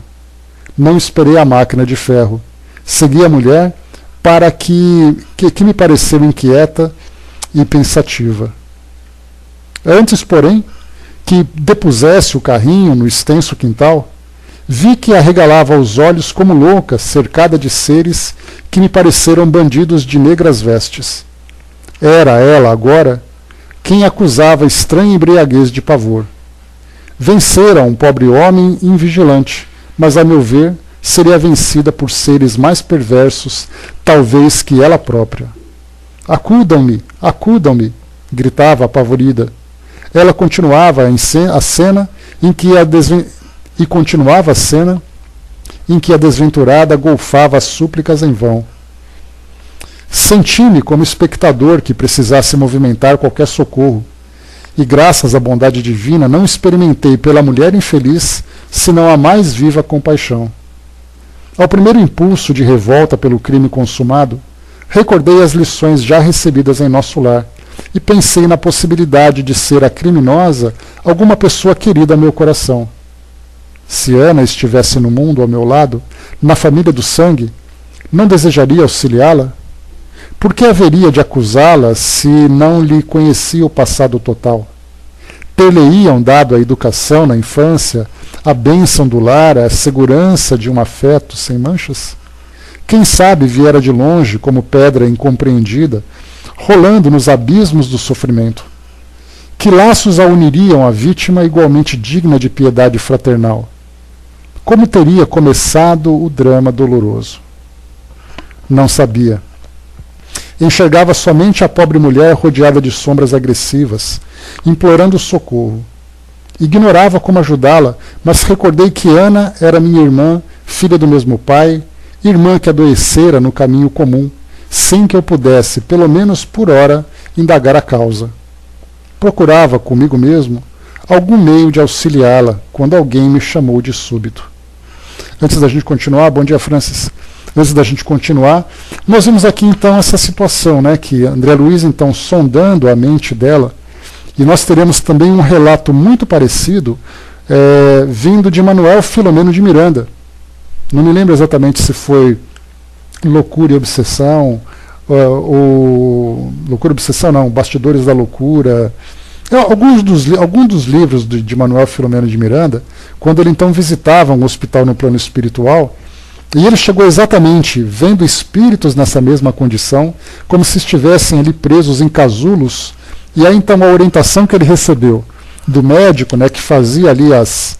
Não esperei a máquina de ferro. Segui a mulher para que me pareceu inquieta e pensativa. Antes, porém, que depusesse o carrinho no extenso quintal, vi que arregalava os olhos como louca, cercada de seres que me pareceram bandidos de negras vestes. Era ela, agora, quem acusava estranha embriaguez de pavor. Vencera um pobre homem invigilante, mas, a meu ver, seria vencida por seres mais perversos, talvez que ela própria. Acudam-me, acudam-me, gritava apavorida. Ela continuava a cena em que a desventurada golfava as súplicas em vão. Senti-me como espectador que precisasse movimentar qualquer socorro, e graças à bondade divina não experimentei pela mulher infeliz senão a mais viva compaixão. Ao primeiro impulso de revolta pelo crime consumado, recordei as lições já recebidas em nosso lar e pensei na possibilidade de ser a criminosa alguma pessoa querida a meu coração. Se Ana estivesse no mundo ao meu lado, na família do sangue, não desejaria auxiliá-la? Por que haveria de acusá-la se não lhe conhecia o passado total? Ter-lhe-iam dado a educação na infância, a bênção do lar, a segurança de um afeto sem manchas? Quem sabe viera de longe como pedra incompreendida, rolando nos abismos do sofrimento? Que laços a uniriam à vítima igualmente digna de piedade fraternal? Como teria começado o drama doloroso? Não sabia. Enxergava somente a pobre mulher rodeada de sombras agressivas, implorando socorro. Ignorava como ajudá-la, mas recordei que Ana era minha irmã, filha do mesmo pai, irmã que adoecera no caminho comum, sem que eu pudesse, pelo menos por hora, indagar a causa. Procurava comigo mesmo algum meio de auxiliá-la quando alguém me chamou de súbito. Antes da gente continuar, bom dia, Francis. Antes da gente continuar, nós vimos aqui então essa situação, né, que André Luiz então sondando a mente dela, e nós teremos também um relato muito parecido vindo de Manuel Filomeno de Miranda. Não me lembro exatamente se foi Loucura e Obsessão, ou Loucura e Obsessão não, Bastidores da Loucura, alguns dos livros de Manuel Filomeno de Miranda, quando ele então visitava um hospital no plano espiritual, e ele chegou exatamente vendo espíritos nessa mesma condição, como se estivessem ali presos em casulos, e aí então a orientação que ele recebeu do médico, né, que fazia ali as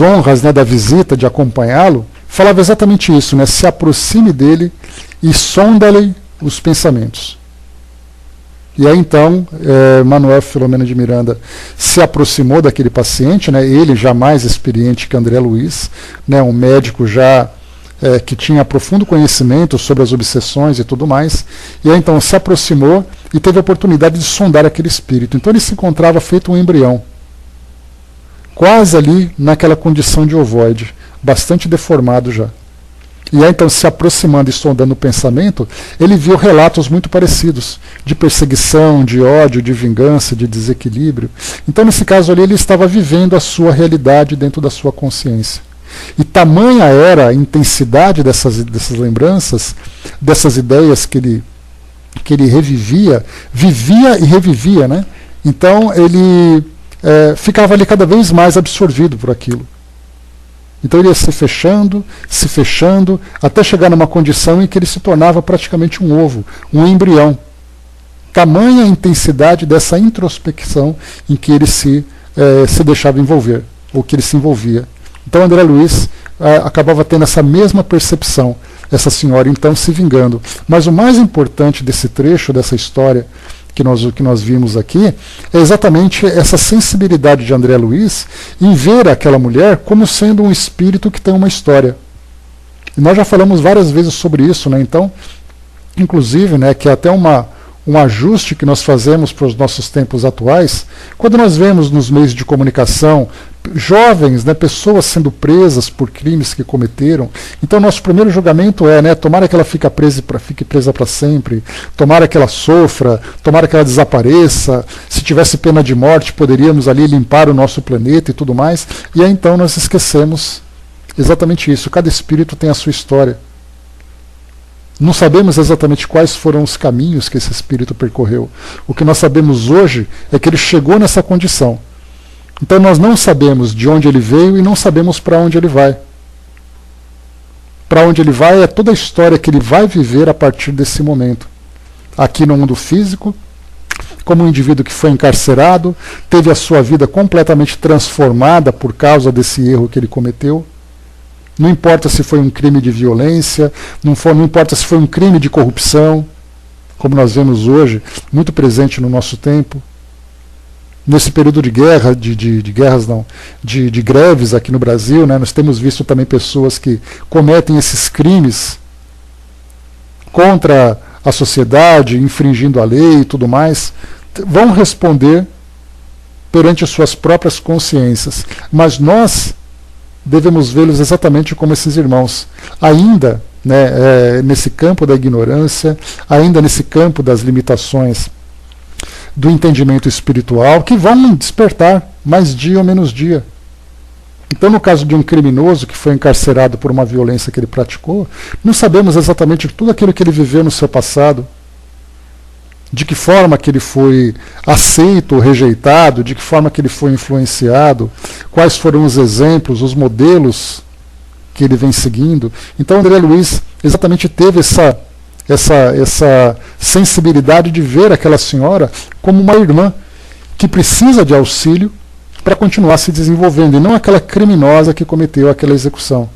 honras, né, da visita, de acompanhá-lo, falava exatamente isso, né, se aproxime dele e sonda-lhe os pensamentos. E aí então Manuel Filomeno de Miranda se aproximou daquele paciente, né, ele já mais experiente que André Luiz, né, um médico já que tinha profundo conhecimento sobre as obsessões e tudo mais, e aí então se aproximou e teve a oportunidade de sondar aquele espírito. Então ele se encontrava feito um embrião, quase ali naquela condição de ovoide, bastante deformado já. E aí então, se aproximando e sondando o pensamento, ele viu relatos muito parecidos, de perseguição, de ódio, de vingança, de desequilíbrio. Então nesse caso ali ele estava vivendo a sua realidade dentro da sua consciência. E tamanha era a intensidade dessas lembranças, dessas ideias que ele revivia, vivia e revivia, né? Então ele ficava ali cada vez mais absorvido por aquilo. Então ele ia se fechando, até chegar numa condição em que ele se tornava praticamente um ovo, um embrião. Tamanha a intensidade dessa introspecção em que ele se deixava envolver, ou que ele se envolvia. Então André Luiz acabava tendo essa mesma percepção, essa senhora então se vingando. Mas o mais importante desse trecho, dessa história que nós vimos aqui, é exatamente essa sensibilidade de André Luiz em ver aquela mulher como sendo um espírito que tem uma história. E nós já falamos várias vezes sobre isso, né? Então, inclusive, né, que é até um ajuste que nós fazemos para os nossos tempos atuais, quando nós vemos nos meios de comunicação jovens, né, pessoas sendo presas por crimes que cometeram. Então nosso primeiro julgamento é, né, tomara que ela fique presa para sempre, tomara que ela sofra, tomara que ela desapareça, se tivesse pena de morte poderíamos ali limpar o nosso planeta e tudo mais. E aí então nós esquecemos exatamente isso, cada espírito tem a sua história. Não sabemos exatamente quais foram os caminhos que esse espírito percorreu. O que nós sabemos hoje é que ele chegou nessa condição. Então nós não sabemos de onde ele veio e não sabemos para onde ele vai. Para onde ele vai é toda a história que ele vai viver a partir desse momento. Aqui no mundo físico, como um indivíduo que foi encarcerado, teve a sua vida completamente transformada por causa desse erro que ele cometeu. Não importa se foi um crime de violência, não importa se foi um crime de corrupção, como nós vemos hoje, muito presente no nosso tempo. Nesse período de guerra, de greves aqui no Brasil, né, nós temos visto também pessoas que cometem esses crimes contra a sociedade, infringindo a lei e tudo mais, vão responder perante as suas próprias consciências. Mas nós devemos vê-los exatamente como esses irmãos, ainda, né, nesse campo da ignorância, ainda nesse campo das limitações do entendimento espiritual, que vão despertar mais dia ou menos dia. Então, no caso de um criminoso que foi encarcerado por uma violência que ele praticou, não sabemos exatamente tudo aquilo que ele viveu no seu passado, de que forma que ele foi aceito ou rejeitado, de que forma que ele foi influenciado, quais foram os exemplos, os modelos que ele vem seguindo. Então André Luiz exatamente teve essa sensibilidade de ver aquela senhora como uma irmã que precisa de auxílio para continuar se desenvolvendo, e não aquela criminosa que cometeu aquela execução.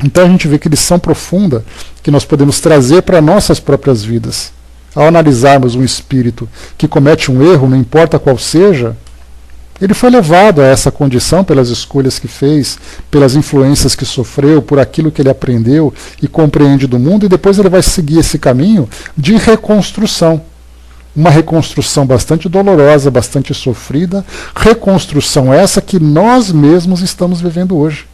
Então a gente vê que lição profunda que nós podemos trazer para nossas próprias vidas. Ao analisarmos um espírito que comete um erro, não importa qual seja, ele foi levado a essa condição pelas escolhas que fez, pelas influências que sofreu, por aquilo que ele aprendeu e compreende do mundo, e depois ele vai seguir esse caminho de reconstrução. Uma reconstrução bastante dolorosa, bastante sofrida, reconstrução essa que nós mesmos estamos vivendo hoje.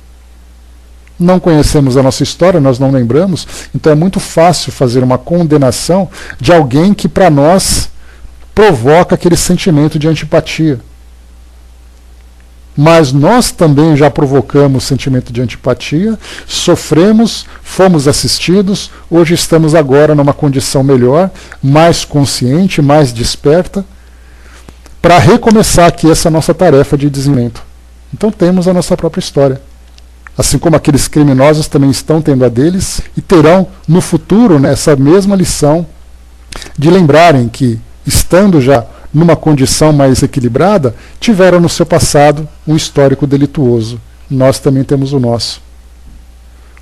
Não conhecemos a nossa história, nós não lembramos, então é muito fácil fazer uma condenação de alguém que para nós provoca aquele sentimento de antipatia. Mas nós também já provocamos sentimento de antipatia, sofremos, fomos assistidos, hoje estamos agora numa condição melhor, mais consciente, mais desperta, para recomeçar aqui essa nossa tarefa de desenvolvimento. Então temos a nossa própria história. Assim como aqueles criminosos também estão tendo a deles, e terão no futuro, né, essa mesma lição de lembrarem que, estando já numa condição mais equilibrada, tiveram no seu passado um histórico delituoso. Nós também temos o nosso.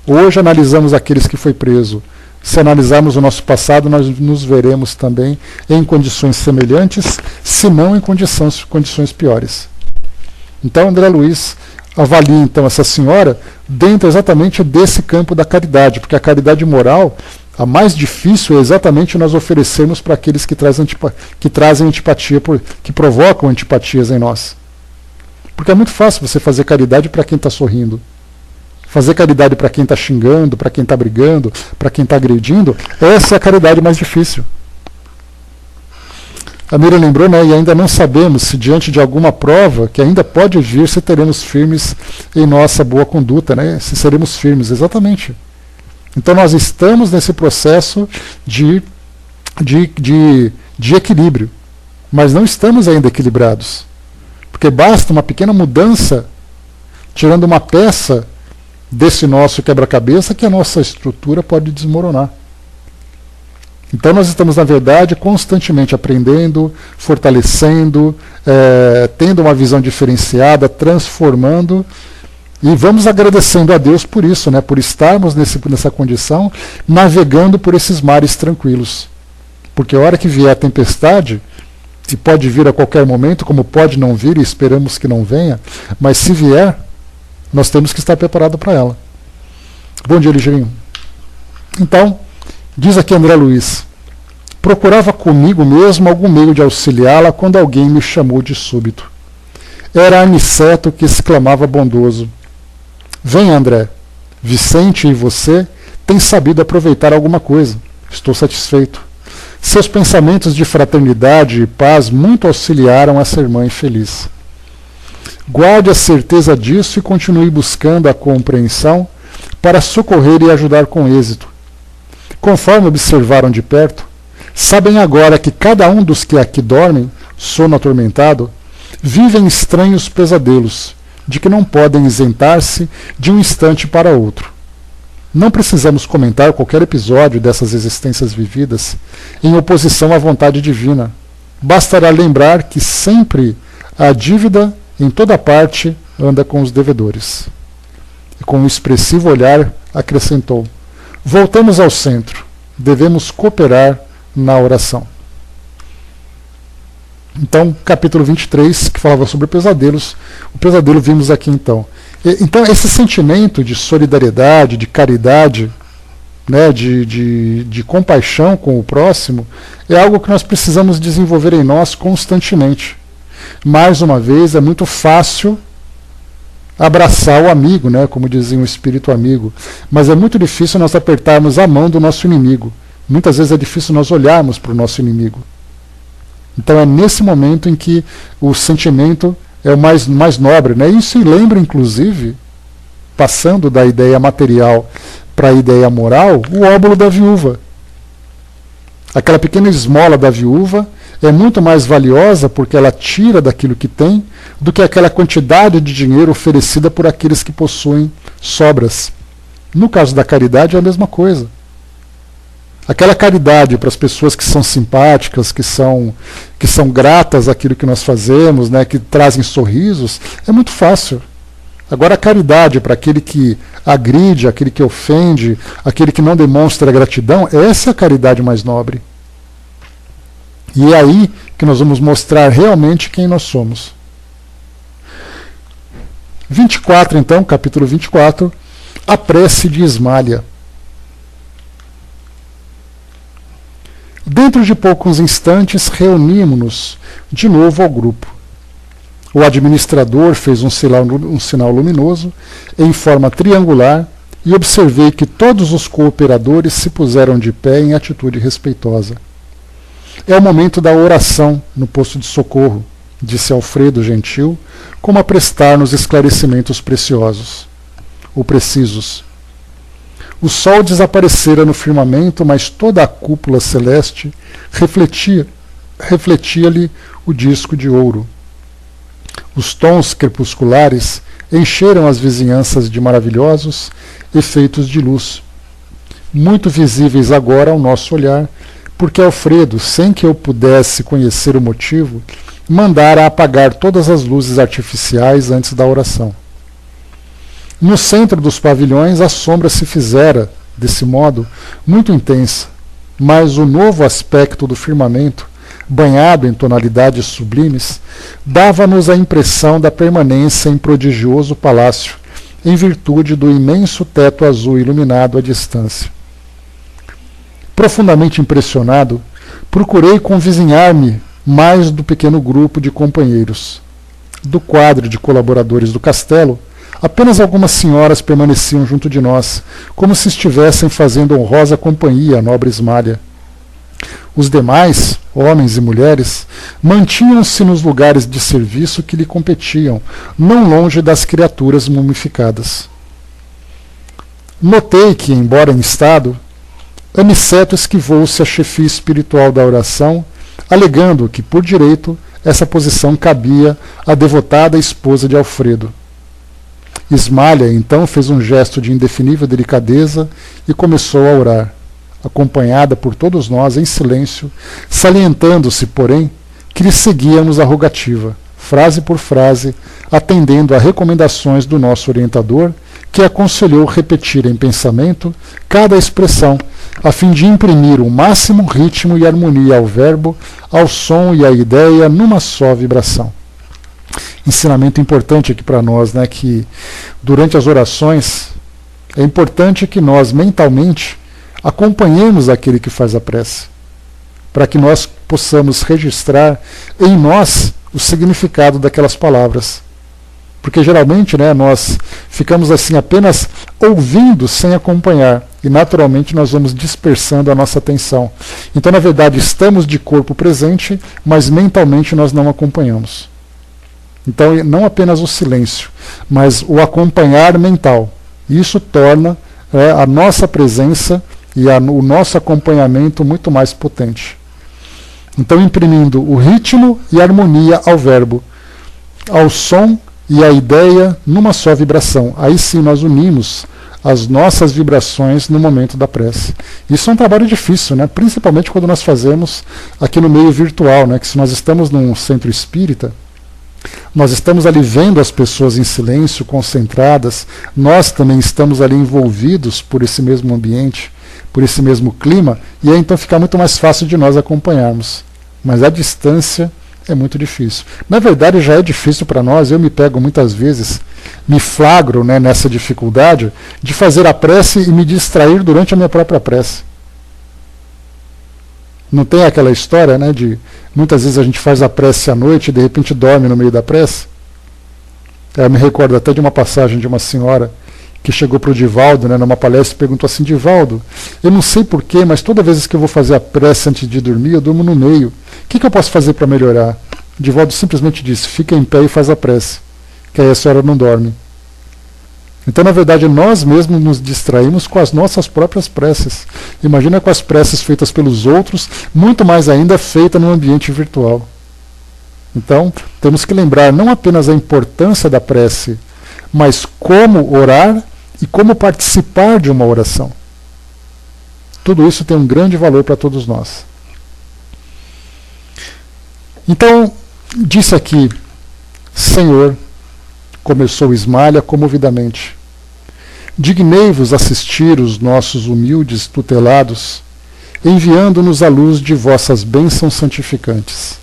Hoje analisamos aqueles que foi preso. Se analisarmos o nosso passado, nós nos veremos também em condições semelhantes, se não em condições piores. Então, André Luiz, avalie então essa senhora dentro exatamente desse campo da caridade, porque a caridade moral, a mais difícil é exatamente nós oferecermos para aqueles que trazem antipatia, que provocam antipatias em nós. Porque é muito fácil você fazer caridade para quem está sorrindo. Fazer caridade para quem está xingando, para quem está brigando, para quem está agredindo, essa é a caridade mais difícil. A Miriam lembrou, né, e ainda não sabemos se diante de alguma prova que ainda pode vir, se teremos firmes em nossa boa conduta, né, se seremos firmes, exatamente. Então nós estamos nesse processo de equilíbrio, mas não estamos ainda equilibrados. Porque basta uma pequena mudança, tirando uma peça desse nosso quebra-cabeça, que a nossa estrutura pode desmoronar. Então nós estamos, na verdade, constantemente aprendendo, fortalecendo, tendo uma visão diferenciada, transformando, e vamos agradecendo a Deus por isso, né, por estarmos nessa condição, navegando por esses mares tranquilos. Porque a hora que vier a tempestade, e pode vir a qualquer momento, como pode não vir, e esperamos que não venha, mas se vier, nós temos que estar preparados para ela. Bom dia, Ligeirinho. Então, diz aqui André Luiz: procurava comigo mesmo algum meio de auxiliá-la quando alguém me chamou de súbito. Era Aniceto que exclamava bondoso: vem, André, Vicente e você têm sabido aproveitar alguma coisa. Estou satisfeito. Seus pensamentos de fraternidade e paz muito auxiliaram essa irmã infeliz. Guarde a certeza disso e continue buscando a compreensão para socorrer e ajudar com êxito. Conforme observaram de perto, sabem agora que cada um dos que aqui dormem, sono atormentado, vivem estranhos pesadelos, de que não podem isentar-se de um instante para outro. Não precisamos comentar qualquer episódio dessas existências vividas em oposição à vontade divina. Bastará lembrar que sempre a dívida, em toda parte, anda com os devedores. E com um expressivo olhar, acrescentou: voltamos ao centro. Devemos cooperar na oração. Então, capítulo 23, que falava sobre pesadelos, o pesadelo vimos aqui então. Então, esse sentimento de solidariedade, de caridade, né, de compaixão com o próximo, é algo que nós precisamos desenvolver em nós constantemente. Mais uma vez, é muito fácil abraçar o amigo, né, como dizia um espírito amigo, mas é muito difícil nós apertarmos a mão do nosso inimigo. Muitas vezes é difícil nós olharmos para o nosso inimigo. Então é nesse momento em que o sentimento é o mais nobre, né? Isso lembra, inclusive, passando da ideia material para a ideia moral, o óbolo da viúva. Aquela pequena esmola da viúva é muito mais valiosa porque ela tira daquilo que tem do que aquela quantidade de dinheiro oferecida por aqueles que possuem sobras. No caso da caridade é a mesma coisa. Aquela caridade para as pessoas que são simpáticas, que são gratas àquilo que nós fazemos, né, que trazem sorrisos, é muito fácil. Agora a caridade para aquele que agride, aquele que ofende, aquele que não demonstra gratidão, essa é a caridade mais nobre. E é aí que nós vamos mostrar realmente quem nós somos. 24, então, capítulo 24, a prece de Ismália. Dentro de poucos instantes, reunimos-nos de novo ao grupo. O administrador fez um sinal luminoso, em forma triangular, e observei que todos os cooperadores se puseram de pé em atitude respeitosa. É o momento da oração no posto de socorro, disse Alfredo Gentil, como a prestar-nos esclarecimentos precisos. Ou precisos. O sol desaparecera no firmamento, mas toda a cúpula celeste refletia-lhe o disco de ouro. Os tons crepusculares encheram as vizinhanças de maravilhosos efeitos de luz, muito visíveis agora ao nosso olhar, porque Alfredo, sem que eu pudesse conhecer o motivo, mandara apagar todas as luzes artificiais antes da oração. No centro dos pavilhões, a sombra se fizera, desse modo, muito intensa, mas o novo aspecto do firmamento banhado em tonalidades sublimes, dava-nos a impressão da permanência em prodigioso palácio, em virtude do imenso teto azul iluminado à distância. Profundamente impressionado, procurei convizinhar-me mais do pequeno grupo de companheiros. Do quadro de colaboradores do castelo, apenas algumas senhoras permaneciam junto de nós, como se estivessem fazendo honrosa companhia à nobre Ismália. Os demais, homens e mulheres, mantinham-se nos lugares de serviço que lhe competiam, não longe das criaturas mumificadas. Notei que, embora em estado, Aniceto esquivou-se à chefia espiritual da oração, alegando que, por direito, essa posição cabia à devotada esposa de Alfredo. Ismália, então, fez um gesto de indefinível delicadeza e começou a orar, acompanhada por todos nós em silêncio, salientando-se, porém, que lhe seguíamos a rogativa, frase por frase, atendendo a recomendações do nosso orientador, que aconselhou repetir em pensamento cada expressão, a fim de imprimir o máximo ritmo e harmonia ao verbo, ao som e à ideia numa só vibração. Ensinamento importante aqui para nós, né, que durante as orações é importante que nós mentalmente acompanhemos aquele que faz a prece, para que nós possamos registrar em nós o significado daquelas palavras. Porque geralmente, né, nós ficamos assim apenas ouvindo sem acompanhar e naturalmente nós vamos dispersando a nossa atenção. Então, na verdade, estamos de corpo presente, mas mentalmente nós não acompanhamos. Então, não apenas o silêncio, mas o acompanhar mental. Isso torna a nossa presença e o nosso acompanhamento muito mais potente. Então, imprimindo o ritmo e a harmonia ao verbo, ao som e à ideia numa só vibração. Aí sim nós unimos as nossas vibrações no momento da prece. Isso é um trabalho difícil, né? Principalmente quando nós fazemos aqui no meio virtual, né? Que se nós estamos num centro espírita, nós estamos ali vendo as pessoas em silêncio, concentradas, nós também estamos ali envolvidos por esse mesmo ambiente, por esse mesmo clima, e aí então fica muito mais fácil de nós acompanharmos. Mas a distância é muito difícil. Na verdade, já é difícil para nós, eu me pego muitas vezes, me flagro, né, nessa dificuldade de fazer a prece e me distrair durante a minha própria prece. Não tem aquela história, né, de muitas vezes a gente faz a prece à noite e de repente dorme no meio da prece? Eu me recordo até de uma passagem de uma senhora que chegou para o Divaldo, né, numa palestra, e perguntou assim: Divaldo, eu não sei porquê, mas toda vez que eu vou fazer a prece antes de dormir, eu durmo no meio. O que eu posso fazer para melhorar? O Divaldo simplesmente disse: fica em pé e faz a prece, que aí a senhora não dorme. Então, na verdade, nós mesmos nos distraímos com as nossas próprias preces. Imagina com as preces feitas pelos outros, muito mais ainda feita no ambiente virtual. Então, temos que lembrar não apenas a importância da prece, mas como orar e como participar de uma oração. Tudo isso tem um grande valor para todos nós. Então, disse aqui: Senhor, começou Ismália comovidamente, dignei-vos assistir os nossos humildes tutelados, enviando-nos a luz de vossas bênçãos santificantes.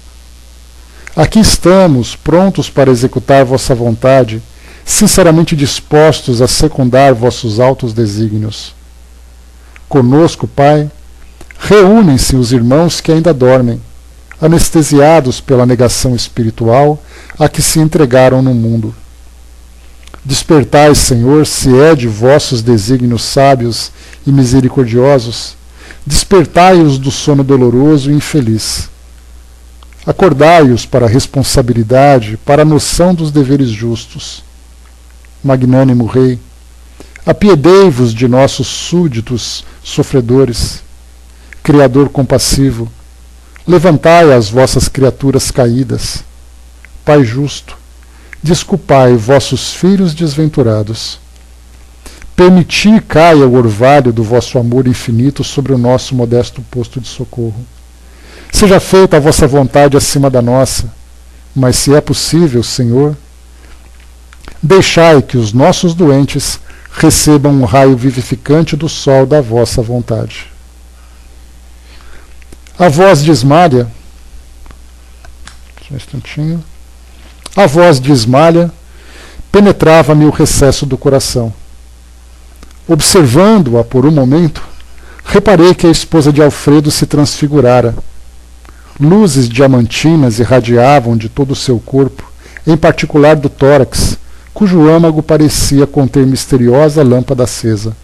Aqui estamos, prontos para executar vossa vontade, sinceramente dispostos a secundar vossos altos desígnios. Conosco, Pai, reúnem-se os irmãos que ainda dormem, anestesiados pela negação espiritual a que se entregaram no mundo. Despertai, Senhor, se é de vossos desígnios sábios e misericordiosos, despertai-os do sono doloroso e infeliz. Acordai-os para a responsabilidade, para a noção dos deveres justos. Magnânimo Rei, apiedei-vos de nossos súditos sofredores. Criador compassivo, levantai as vossas criaturas caídas. Pai justo, desculpai vossos filhos desventurados. Permiti caia o orvalho do vosso amor infinito sobre o nosso modesto posto de socorro. Seja feita a vossa vontade acima da nossa, mas se é possível, Senhor, deixai que os nossos doentes recebam um raio vivificante do sol da vossa vontade. A voz de Ismália Só um instantinho. A voz de Ismalha penetrava-me o recesso do coração. Observando-a por um momento, reparei que a esposa de Alfredo se transfigurara. Luzes diamantinas irradiavam de todo o seu corpo, em particular do tórax, cujo âmago parecia conter misteriosa lâmpada acesa.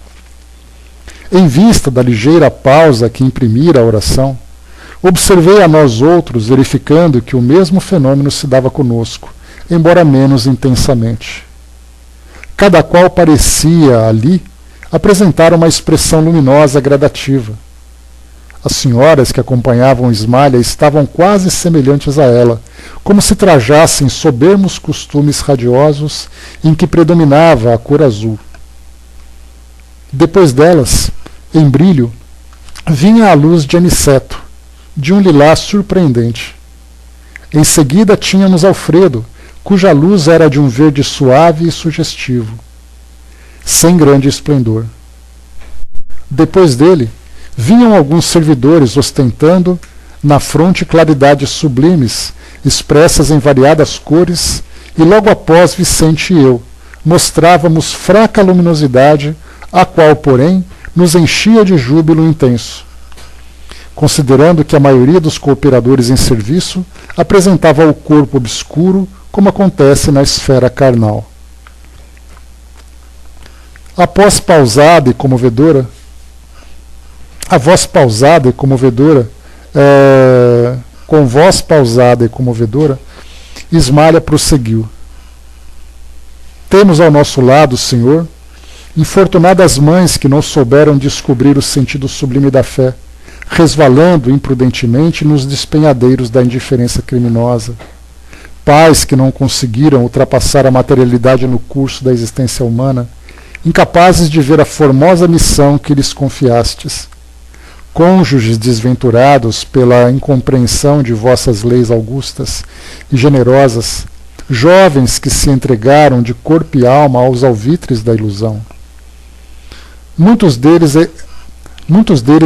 Em vista da ligeira pausa que imprimira a oração, observei a nós outros, verificando que o mesmo fenômeno se dava conosco, embora menos intensamente. Cada qual parecia, ali, apresentar uma expressão luminosa gradativa. As senhoras que acompanhavam Ismalha estavam quase semelhantes a ela, como se trajassem soberbos costumes radiosos em que predominava a cor azul. Depois delas, em brilho, vinha a luz de Aniceto, de um lilás surpreendente. Em seguida tínhamos Alfredo, cuja luz era de um verde suave e sugestivo, sem grande esplendor. Depois dele, vinham alguns servidores ostentando na fronte claridades sublimes, expressas em variadas cores, e logo após Vicente e eu mostrávamos fraca luminosidade, a qual, porém, nos enchia de júbilo intenso, considerando que a maioria dos cooperadores em serviço apresentava o corpo obscuro, como acontece na esfera carnal. A voz pausada e comovedora, com voz pausada e comovedora, Ismalha prosseguiu. Temos ao nosso lado, Senhor, infortunadas mães que não souberam descobrir o sentido sublime da fé, resvalando imprudentemente nos despenhadeiros da indiferença criminosa. Pais que não conseguiram ultrapassar a materialidade no curso da existência humana, incapazes de ver a formosa missão que lhes confiastes. Cônjuges desventurados pela incompreensão de vossas leis augustas e generosas, jovens que se entregaram de corpo e alma aos alvitres da ilusão. Muitos deles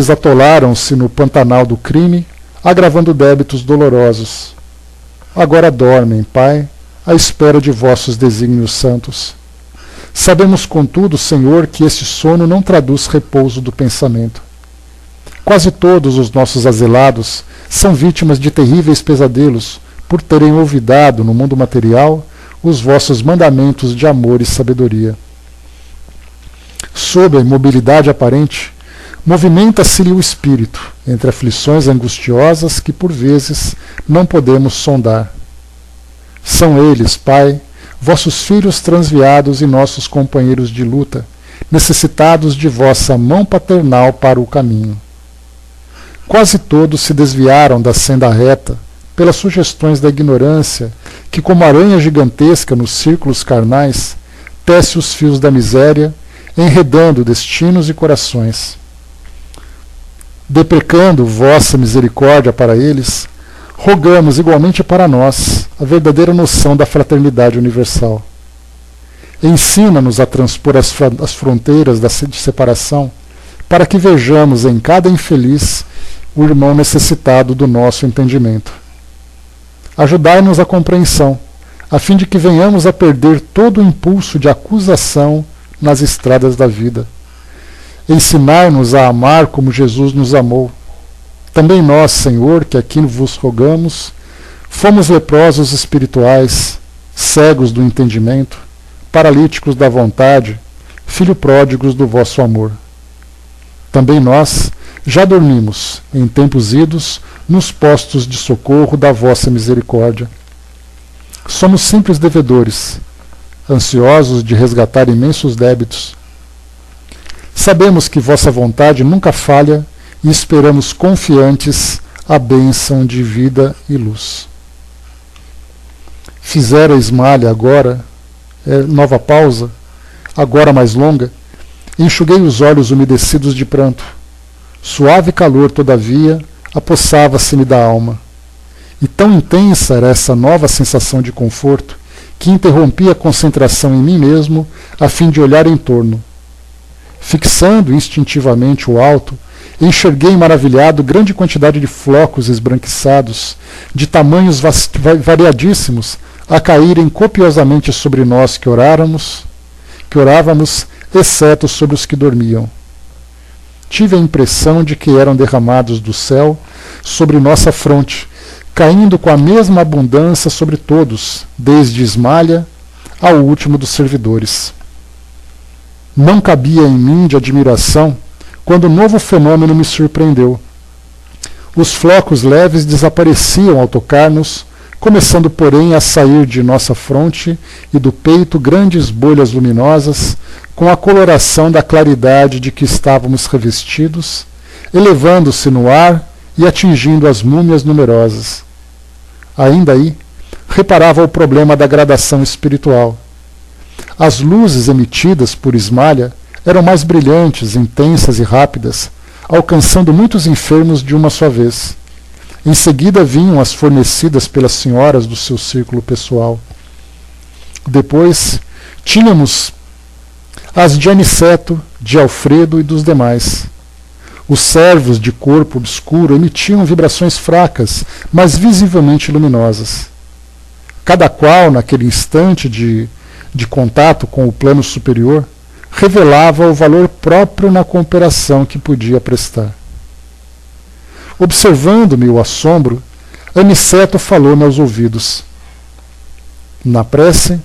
atolaram-se no pantanal do crime, agravando débitos dolorosos. Agora dormem, Pai, à espera de vossos desígnios santos. Sabemos, contudo, Senhor, que esse sono não traduz repouso do pensamento. Quase todos os nossos asilados são vítimas de terríveis pesadelos por terem olvidado, no mundo material, os vossos mandamentos de amor e sabedoria. Sob a imobilidade aparente, movimenta-se-lhe o espírito, entre aflições angustiosas que, por vezes, não podemos sondar. São eles, Pai, vossos filhos transviados e nossos companheiros de luta, necessitados de vossa mão paternal para o caminho. Quase todos se desviaram da senda reta, pelas sugestões da ignorância, que, como aranha gigantesca nos círculos carnais, tece os fios da miséria, enredando destinos e corações. Deprecando vossa misericórdia para eles, rogamos igualmente para nós a verdadeira noção da fraternidade universal. Ensina-nos a transpor as fronteiras de separação, para que vejamos em cada infeliz o irmão necessitado do nosso entendimento. Ajudai-nos a compreensão, a fim de que venhamos a perder todo o impulso de acusação nas estradas da vida. Ensinai-nos a amar como Jesus nos amou. Também nós, Senhor, que aqui vos rogamos, fomos leprosos espirituais, cegos do entendimento, paralíticos da vontade, filho pródigos do vosso amor. Também nós já dormimos, em tempos idos, nos postos de socorro da vossa misericórdia. Somos simples devedores, ansiosos de resgatar imensos débitos. Sabemos que vossa vontade nunca falha e esperamos confiantes a bênção de vida e luz. Fizera Ismalha agora, nova pausa, agora mais longa, enxuguei os olhos umedecidos de pranto. Suave calor, todavia, apossava-se-me da alma. E tão intensa era essa nova sensação de conforto, que interrompi a concentração em mim mesmo, a fim de olhar em torno. Fixando instintivamente o alto, enxerguei maravilhado grande quantidade de flocos esbranquiçados, de tamanhos variadíssimos, a caírem copiosamente sobre nós que orávamos, exceto sobre os que dormiam. Tive a impressão de que eram derramados do céu sobre nossa fronte, caindo com a mesma abundância sobre todos, desde Ismalha ao último dos servidores. Não cabia em mim de admiração quando o novo fenômeno me surpreendeu. Os flocos leves desapareciam ao tocar-nos, começando, porém, a sair de nossa fronte e do peito grandes bolhas luminosas, com a coloração da claridade de que estávamos revestidos, elevando-se no ar e atingindo as múmias numerosas. Ainda aí, reparava o problema da gradação espiritual. As luzes emitidas por Ismalha eram mais brilhantes, intensas e rápidas, alcançando muitos enfermos de uma só vez. Em seguida vinham as fornecidas pelas senhoras do seu círculo pessoal. Depois, tínhamos as de Aniceto, de Alfredo e dos demais. Os servos de corpo obscuro emitiam vibrações fracas, mas visivelmente luminosas. Cada qual, naquele instante de contato com o plano superior, revelava o valor próprio na cooperação que podia prestar. Observando-me o assombro, Aniceto falou-me aos ouvidos. Na prece,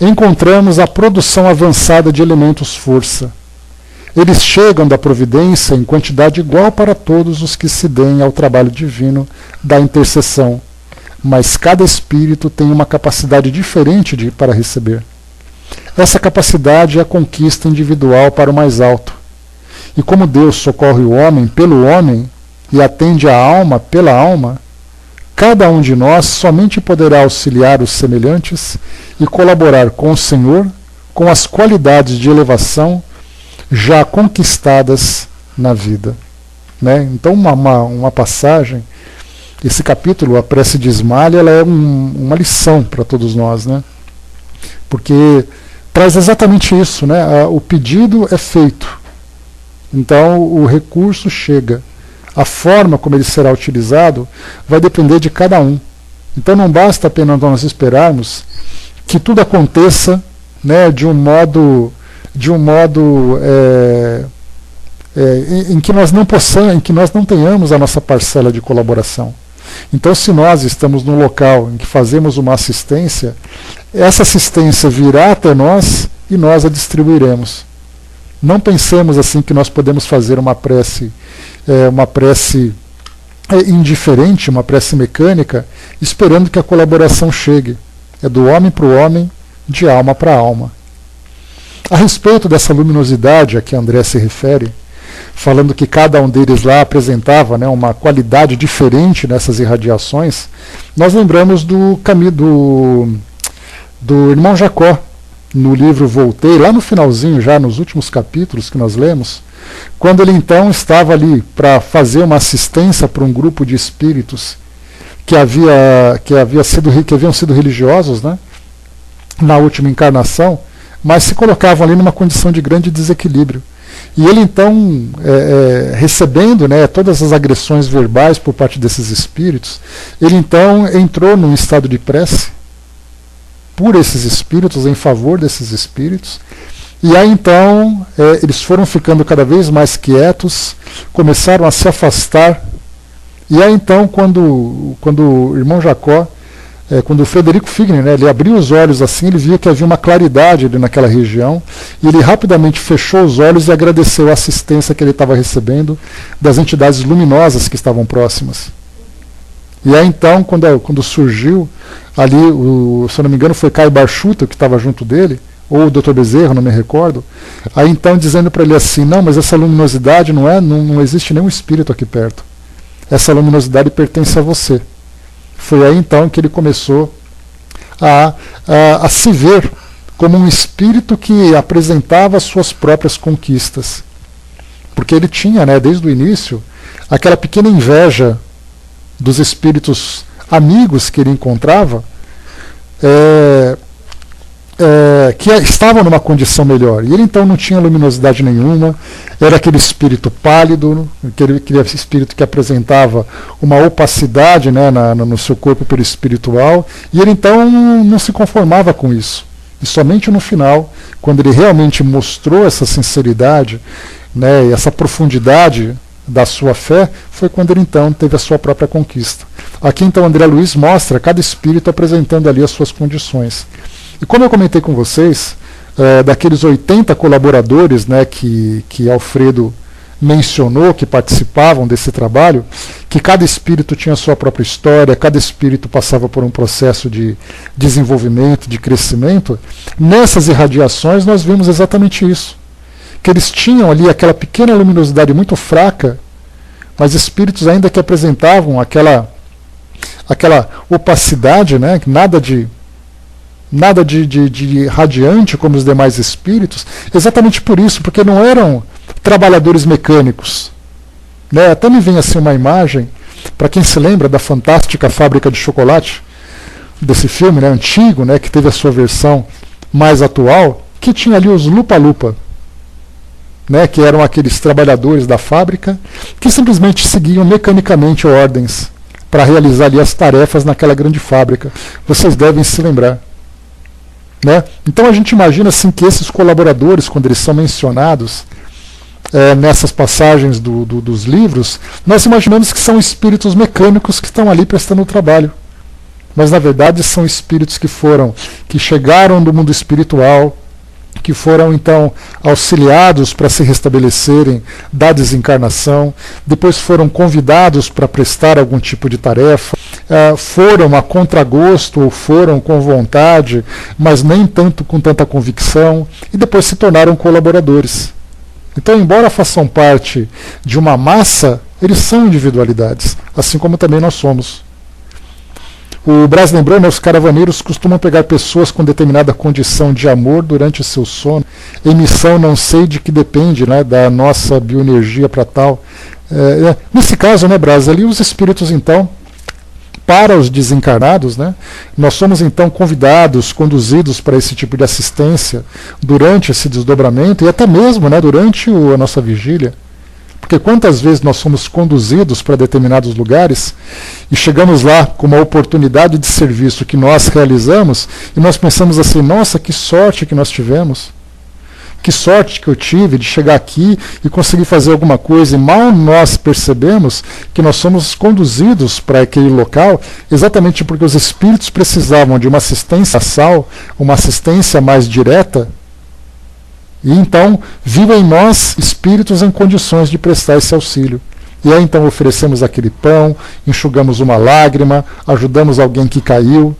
encontramos a produção avançada de elementos força. Eles chegam da providência em quantidade igual para todos os que se deem ao trabalho divino da intercessão, mas cada espírito tem uma capacidade diferente para receber. Essa capacidade é a conquista individual para o mais alto. E como Deus socorre o homem pelo homem e atende a alma pela alma, cada um de nós somente poderá auxiliar os semelhantes e colaborar com o Senhor com as qualidades de elevação já conquistadas na vida. Né? Então, uma passagem, esse capítulo, a prece de Ismalha, ela é uma lição para todos nós, né? Porque traz exatamente isso, né? O pedido é feito, então o recurso chega. A forma como ele será utilizado vai depender de cada um. Então não basta apenas nós esperarmos que tudo aconteça, né, de um modo em que nós não possamos, em que nós não tenhamos a nossa parcela de colaboração. Então, se nós estamos num local em que fazemos uma assistência, essa assistência virá até nós e nós a distribuiremos. Não pensemos assim que nós podemos fazer uma prece indiferente, uma prece mecânica, esperando que a colaboração chegue. É do homem para o homem, de alma para alma. A respeito dessa luminosidade a que André se refere, falando que cada um deles lá apresentava, né, uma qualidade diferente nessas irradiações, nós lembramos do irmão Jacó, no livro Voltei, lá no finalzinho, já nos últimos capítulos que nós lemos, quando ele então estava ali para fazer uma assistência para um grupo de espíritos que haviam sido religiosos, né, na última encarnação, mas se colocavam ali numa condição de grande desequilíbrio. E ele então, recebendo, né, todas as agressões verbais por parte desses espíritos, ele então entrou num estado de prece por esses espíritos, em favor desses espíritos, e aí então eles foram ficando cada vez mais quietos, começaram a se afastar, e aí então quando o irmão Jacó, quando o Frederico Figner, né, ele abriu os olhos assim, ele via que havia uma claridade ali naquela região, e ele rapidamente fechou os olhos e agradeceu a assistência que ele estava recebendo das entidades luminosas que estavam próximas. E aí então, quando surgiu ali, se eu não me engano foi Caio Barchuta que estava junto dele, ou o Dr. Bezerra, não me recordo, aí então dizendo para ele assim, não, mas essa luminosidade não existe nenhum espírito aqui perto. Essa luminosidade pertence a você. Foi aí então que ele começou a se ver como um espírito que apresentava suas próprias conquistas. Porque ele tinha, né, desde o início, aquela pequena inveja dos espíritos amigos que ele encontrava, que estavam numa condição melhor. E ele então não tinha luminosidade nenhuma, era aquele espírito pálido, aquele espírito que apresentava uma opacidade, né, no seu corpo perispiritual, e ele então não se conformava com isso. E somente no final, quando ele realmente mostrou essa sinceridade, né, e essa profundidade da sua fé, foi quando ele então teve a sua própria conquista. Aqui então André Luiz mostra cada espírito apresentando ali as suas condições. E como eu comentei com vocês, daqueles 80 colaboradores, né, que Alfredo mencionou, que participavam desse trabalho, que cada espírito tinha a sua própria história, cada espírito passava por um processo de desenvolvimento, de crescimento, nessas irradiações nós vimos exatamente isso. Que eles tinham ali aquela pequena luminosidade muito fraca, mas espíritos ainda que apresentavam aquela opacidade, né, nada de radiante como os demais espíritos, exatamente por isso, porque não eram trabalhadores mecânicos. Né? Até me vem assim uma imagem, para quem se lembra da fantástica Fábrica de Chocolate, desse filme, né, antigo, né, que teve a sua versão mais atual, que tinha ali os lupa-lupa, né, que eram aqueles trabalhadores da fábrica que simplesmente seguiam mecanicamente ordens para realizar ali as tarefas naquela grande fábrica. Vocês devem se lembrar. Né? Então a gente imagina assim, que esses colaboradores, quando eles são mencionados nessas passagens dos livros, nós imaginamos que são espíritos mecânicos que estão ali prestando o trabalho. Mas na verdade são espíritos que chegaram do mundo espiritual, que foram então auxiliados para se restabelecerem da desencarnação, depois foram convidados para prestar algum tipo de tarefa, foram a contragosto ou foram com vontade, mas nem tanto com tanta convicção, e depois se tornaram colaboradores. Então, embora façam parte de uma massa, eles são individualidades, assim como também nós somos. O Brás lembrando, os caravaneiros costumam pegar pessoas com determinada condição de amor durante o seu sono. Emissão não sei de que depende, né, da nossa bioenergia para tal. Nesse caso, né, Brás, ali os espíritos então, para os desencarnados, né, nós somos então convidados, conduzidos para esse tipo de assistência durante esse desdobramento e até mesmo, né, durante a nossa vigília. Porque quantas vezes nós somos conduzidos para determinados lugares e chegamos lá com uma oportunidade de serviço que nós realizamos e nós pensamos assim, nossa, que sorte que nós tivemos, que sorte que eu tive de chegar aqui e conseguir fazer alguma coisa, e mal nós percebemos que nós somos conduzidos para aquele local exatamente porque os espíritos precisavam de uma assistência assal, uma assistência mais direta. E então, viva em nós espíritos em condições de prestar esse auxílio. E aí então oferecemos aquele pão, enxugamos uma lágrima, ajudamos alguém que caiu,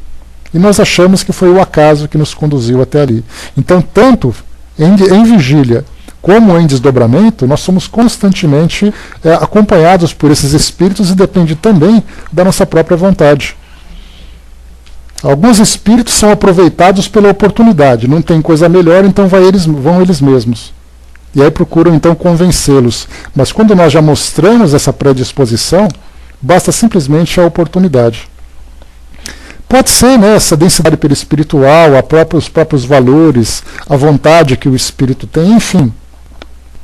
e nós achamos que foi o acaso que nos conduziu até ali. Então, tanto em vigília como em desdobramento, nós somos constantemente acompanhados por esses espíritos e depende também da nossa própria vontade. Alguns espíritos são aproveitados pela oportunidade, não tem coisa melhor, então vão eles mesmos. E aí procuram então convencê-los. Mas quando nós já mostramos essa predisposição, basta simplesmente a oportunidade. Pode ser, né, essa densidade perispiritual, os próprios valores, a vontade que o espírito tem, enfim.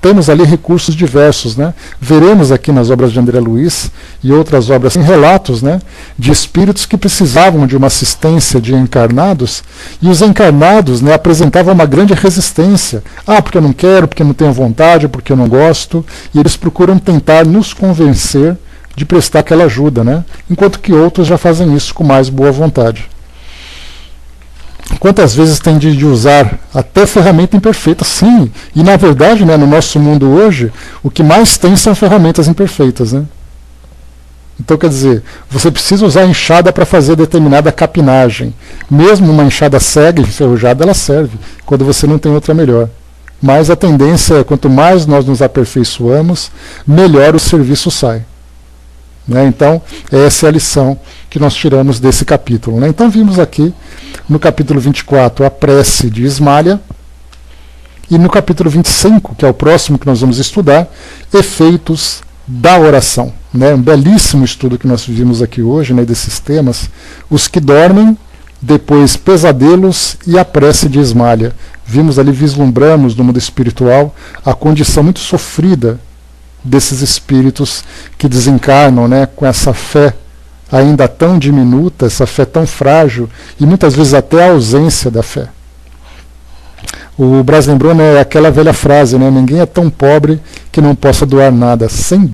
Temos ali recursos diversos, né? Veremos aqui nas obras de André Luiz e outras obras em relatos, né, de espíritos que precisavam de uma assistência de encarnados, e os encarnados, né, apresentavam uma grande resistência. Porque eu não quero, porque eu não tenho vontade, porque eu não gosto, e eles procuram tentar nos convencer de prestar aquela ajuda, né? Enquanto que outros já fazem isso com mais boa vontade. Quantas vezes tem de usar até ferramenta imperfeita? Sim, e na verdade, né, no nosso mundo hoje, o que mais tem são ferramentas imperfeitas, né? Então, quer dizer, você precisa usar a enxada para fazer determinada capinagem. Mesmo uma enxada cega e enferrujada, ela serve, quando você não tem outra melhor. Mas a tendência é, quanto mais nós nos aperfeiçoamos, melhor o serviço sai. Né? Então, essa é a lição que nós tiramos desse capítulo. Né? Então, vimos aqui, no capítulo 24, a prece de Ismalha, e no capítulo 25, que é o próximo que nós vamos estudar, efeitos da oração. Né? Um belíssimo estudo que nós vimos aqui hoje, né, desses temas, os que dormem depois pesadelos e a prece de esmalha. Vimos ali, vislumbramos no mundo espiritual a condição muito sofrida desses espíritos que desencarnam, né, com essa fé ainda tão diminuta, essa fé tão frágil e muitas vezes até a ausência da fé. O Brás lembrou, né, aquela velha frase, né, ninguém é tão pobre que não possa doar nada. Sem